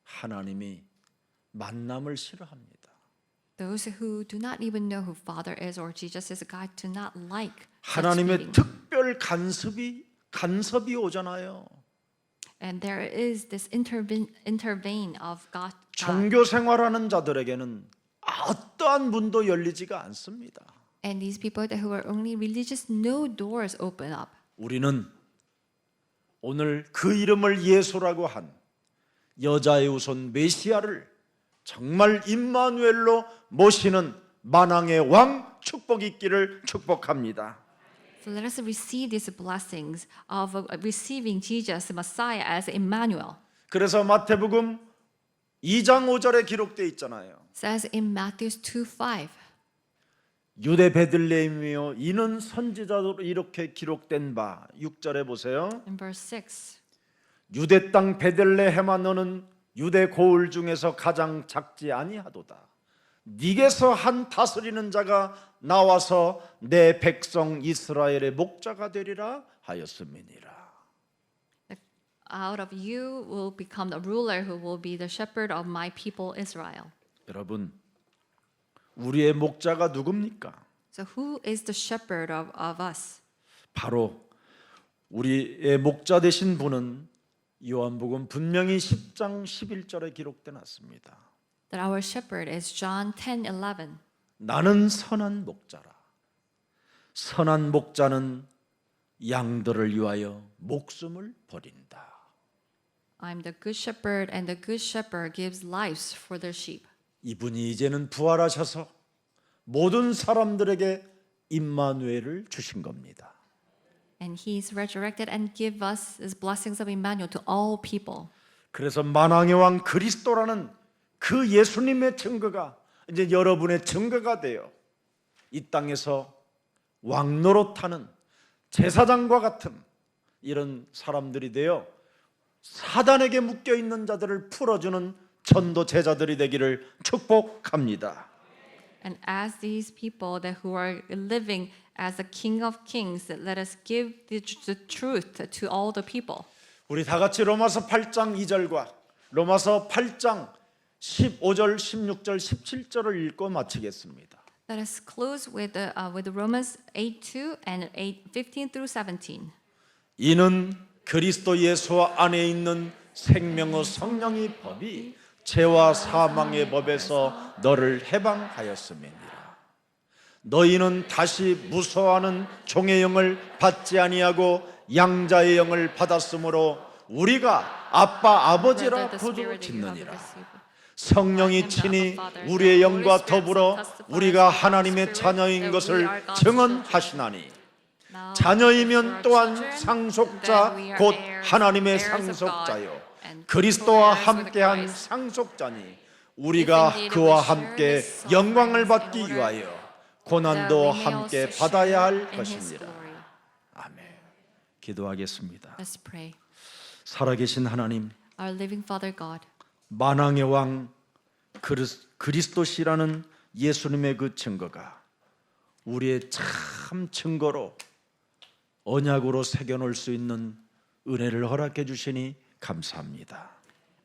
하나님이 만남을 싫어합니다. Those who do not even know who Father is or Jesus is, God do not like such 하나님의 meetings. 특별 간섭이 오잖아요. And there is this intervene of God. 종교 생활하는 자들에게는 어떠한 문도 열리지가 않습니다. And these people who are only religious, no doors open up. 우리는 오늘 그 이름을 예수라고 한 여자의 후손 메시아를 정말 임마누엘로 모시는 만왕의 왕 축복 있기를 축복합니다. So let us receive these blessings of receiving Jesus, Messiah, as Emmanuel. 그래서 마태복음 2장 5절에 기록되어 있잖아요. It says in Matthew 2:5. 유대 베들레헴이요 이는 선지자로 이렇게 기록된 바 6절에 보세요. In verse 6. 유대 땅 베들레헴아 너는 유대 고을 중에서 가장 작지 아니하도다. 네게서 한 다스리는 자가 나와서 내 백성 이스라엘의 목자가 되리라 하였음이니라. Out of you will become the ruler who will be the shepherd of my people Israel. 여러분, 우리의 목자가 누굽니까? So who is the shepherd of us? 바로 우리의 목자 되신 분은 요한복음 분명히 10장 11절에 기록돼 놨습니다. That our shepherd is John 10:11. 나는 선한 목자라. 선한 목자는 양들을 위하여 목숨을 버린다. I'm the good shepherd, and the good shepherd gives lives for their sheep. 이분이 이제는 부활하셔서 모든 사람들에게 임마누엘을 주신 겁니다. And he's resurrected and give us his blessings of Emmanuel to all people. 그래서 만왕의 왕 그리스도라는 그 예수님의 증거가 이제 여러분의 증거가 되어 이 땅에서 왕노릇하는 제사장과 같은 이런 사람들이 되어 사단에게 묶여 있는 자들을 풀어주는 전도 제자들이 되기를 축복합니다. And as these people who are living as the King of Kings, let us give the truth to all the people. 우리 다 같이 로마서 8장 2절과 로마서 8장 15절, 16절, 17절을 읽고 마치겠습니다. Let us close with Romans 8:2 and 8:15 through 17. 이는 그리스도 예수 안에 있는 생명의 성령의 법이 죄와 사망의 법에서 너를 해방하였음이니라. 너희는 다시 무서워하는 종의 영을 받지 아니하고 양자의 영을 받았으므로 우리가 아빠 아버지라 부르 짓느니라. 성령이 친히 우리의 영과 더불어 우리가 하나님의 자녀인 것을 증언하시나니 자녀이면 또한 상속자 곧 하나님의 상속자요 그리스도와 함께한 상속자니 우리가 그와 함께 영광을 받기 위하여 고난도 함께 받아야 할 것입니다. 아멘. 기도하겠습니다. Let's pray. 살아계신 하나님, Our living Father God, 만왕의 왕 그리스도시라는 예수님의 그 증거가 우리의 참 증거로 언약으로 새겨놓을 수 있는 은혜를 허락해 주시니 감사합니다.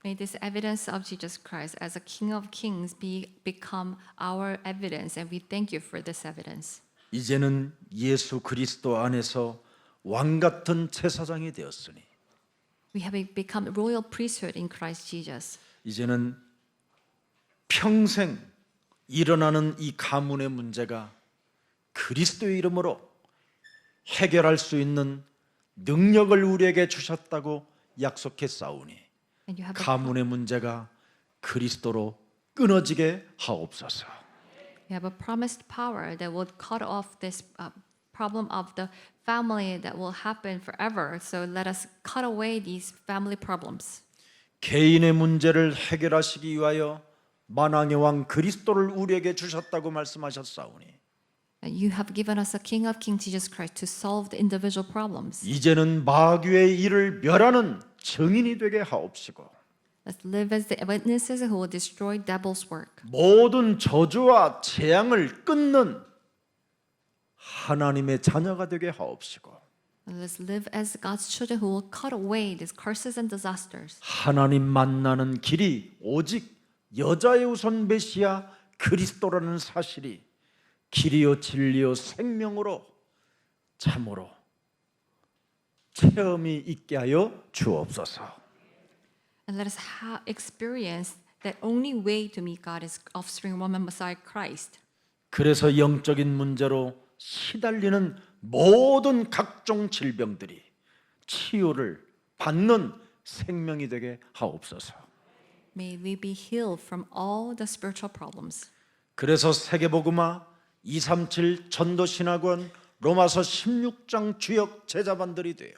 may this evidence of Jesus Christ as a King of Kings become our evidence, and we thank you for this evidence. 이제는 예수 그리스도 안에서 왕 같은 제사장이 되었으니 We have become royal priesthood in Christ Jesus. 이제는 평생 일어나는 이 가문의 문제가 그리스도의 이름으로 해결할 수 있는 능력을 우리에게 주셨다고 약속했사오니 And you have 가문의 문제가 그리스도로 끊어지게 하옵소서. You have a promised power that will cut off this problem of the family that will happen forever. So let us cut away these family problems. 개인의 문제를 해결하시기 위하여 만왕의 왕 그리스도를 우리에게 주셨다고 말씀하셨사오니 And you have given us a King of Kings, Jesus Christ, to solve the individual problems. 이제는 마귀의 일을 멸하는 증인이 되게 하옵시고 Let's live as the witnesses who will destroy devil's work. 모든 저주와 재앙을 끊는 하나님의 자녀가 되게 하옵시고 And let's live as God's children who will cut away these curses and disasters. 하나님 만나는 길이 오직 여자의 우선 메시아 그리스도라는 사실이 길이요 진리요 생명으로 참으로 체험이 있게 하여 주옵소서. And let us experience that only way to meet God is offspring woman Messiah Christ. 그래서 영적인 문제로 시달리는 모든 각종 질병들이 치유를 받는 생명이 되게 하옵소서. May we be healed from all the spiritual problems. 그래서 세계복음화 237 전도신학원 로마서 16장 주역 제자반들이 돼요.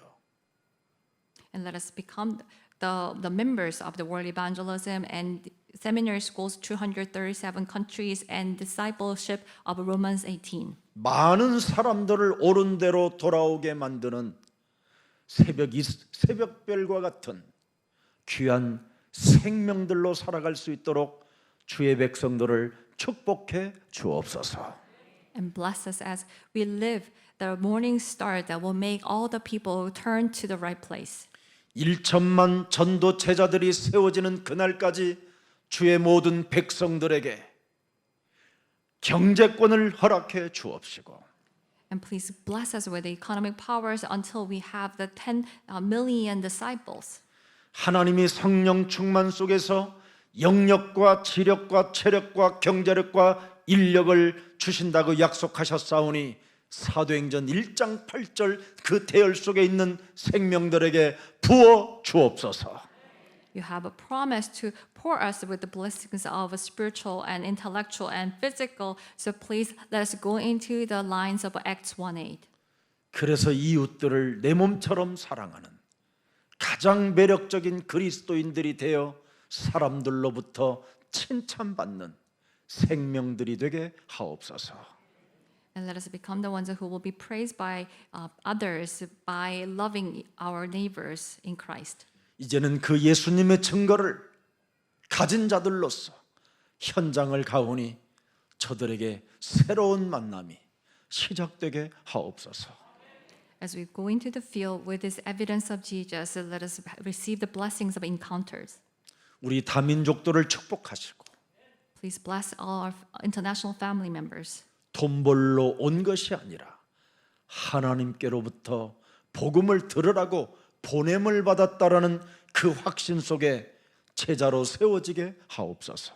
And let us become the members of the World Evangelism and Seminary Schools 237 countries and discipleship of Romans 18. 많은 사람들을 옳은 대로 돌아오게 만드는 새벽별과 같은 귀한 생명들로 살아갈 수 있도록 주의 백성들을 축복해 주옵소서. And bless us as we live the morning star that will make all the people turn to the right place. 1천만 전도 제자들이 세워지는 그날까지 주의 모든 백성들에게 경제권을 허락해 주옵시고 And please bless us with the economic powers until we have the 10 million disciples. 하나님이 성령 충만 속에서 영력과 지력과 체력과 경제력과 인력을 주신다고 약속하셨사오니 사도행전 1장 8절 그 대열 속에 있는 생명들에게 부어 주옵소서. You have a promise to pour us with the blessings of spiritual and intellectual and physical. So please let us go into the lines of Acts 1:8. 그래서 이웃들을 내 몸처럼 사랑하는 가장 매력적인 그리스도인들이 되어 사람들로부터 칭찬받는 생명들이 되게 하옵소서. And let us become the ones who will be praised by others by loving our neighbors in Christ. 이제는 그 예수님의 증거를 가진 자들로서 현장을 가오니 저들에게 새로운 만남이 시작되게 하옵소서. As we go into the field with this evidence of Jesus, let us receive the blessings of encounters. 우리 다민족들을 축복하시고 Please bless all our international family members. 돈 벌러 온 것이 아니라 하나님께로부터 복음을 들으라고 보냄을 받았다라는 그 확신 속에 제자로 세워지게 하옵소서.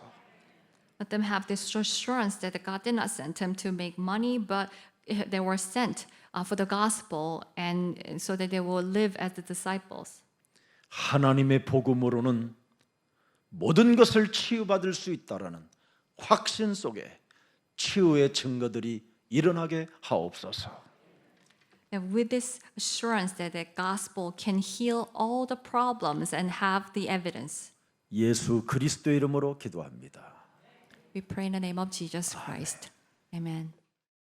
Let them have this assurance that God did not send them to make money, but they were sent for the gospel and so that they will live as the disciples. 하나님의 복음으로는 모든 것을 치유받을 수 있다라는 확신 속에 치유의 증거들이 일어나게 하옵소서. And with this assurance that the gospel can heal all the problems and have the evidence, 예수 그리스도의 이름으로 기도합니다. we pray in the name of Jesus Christ. Amen.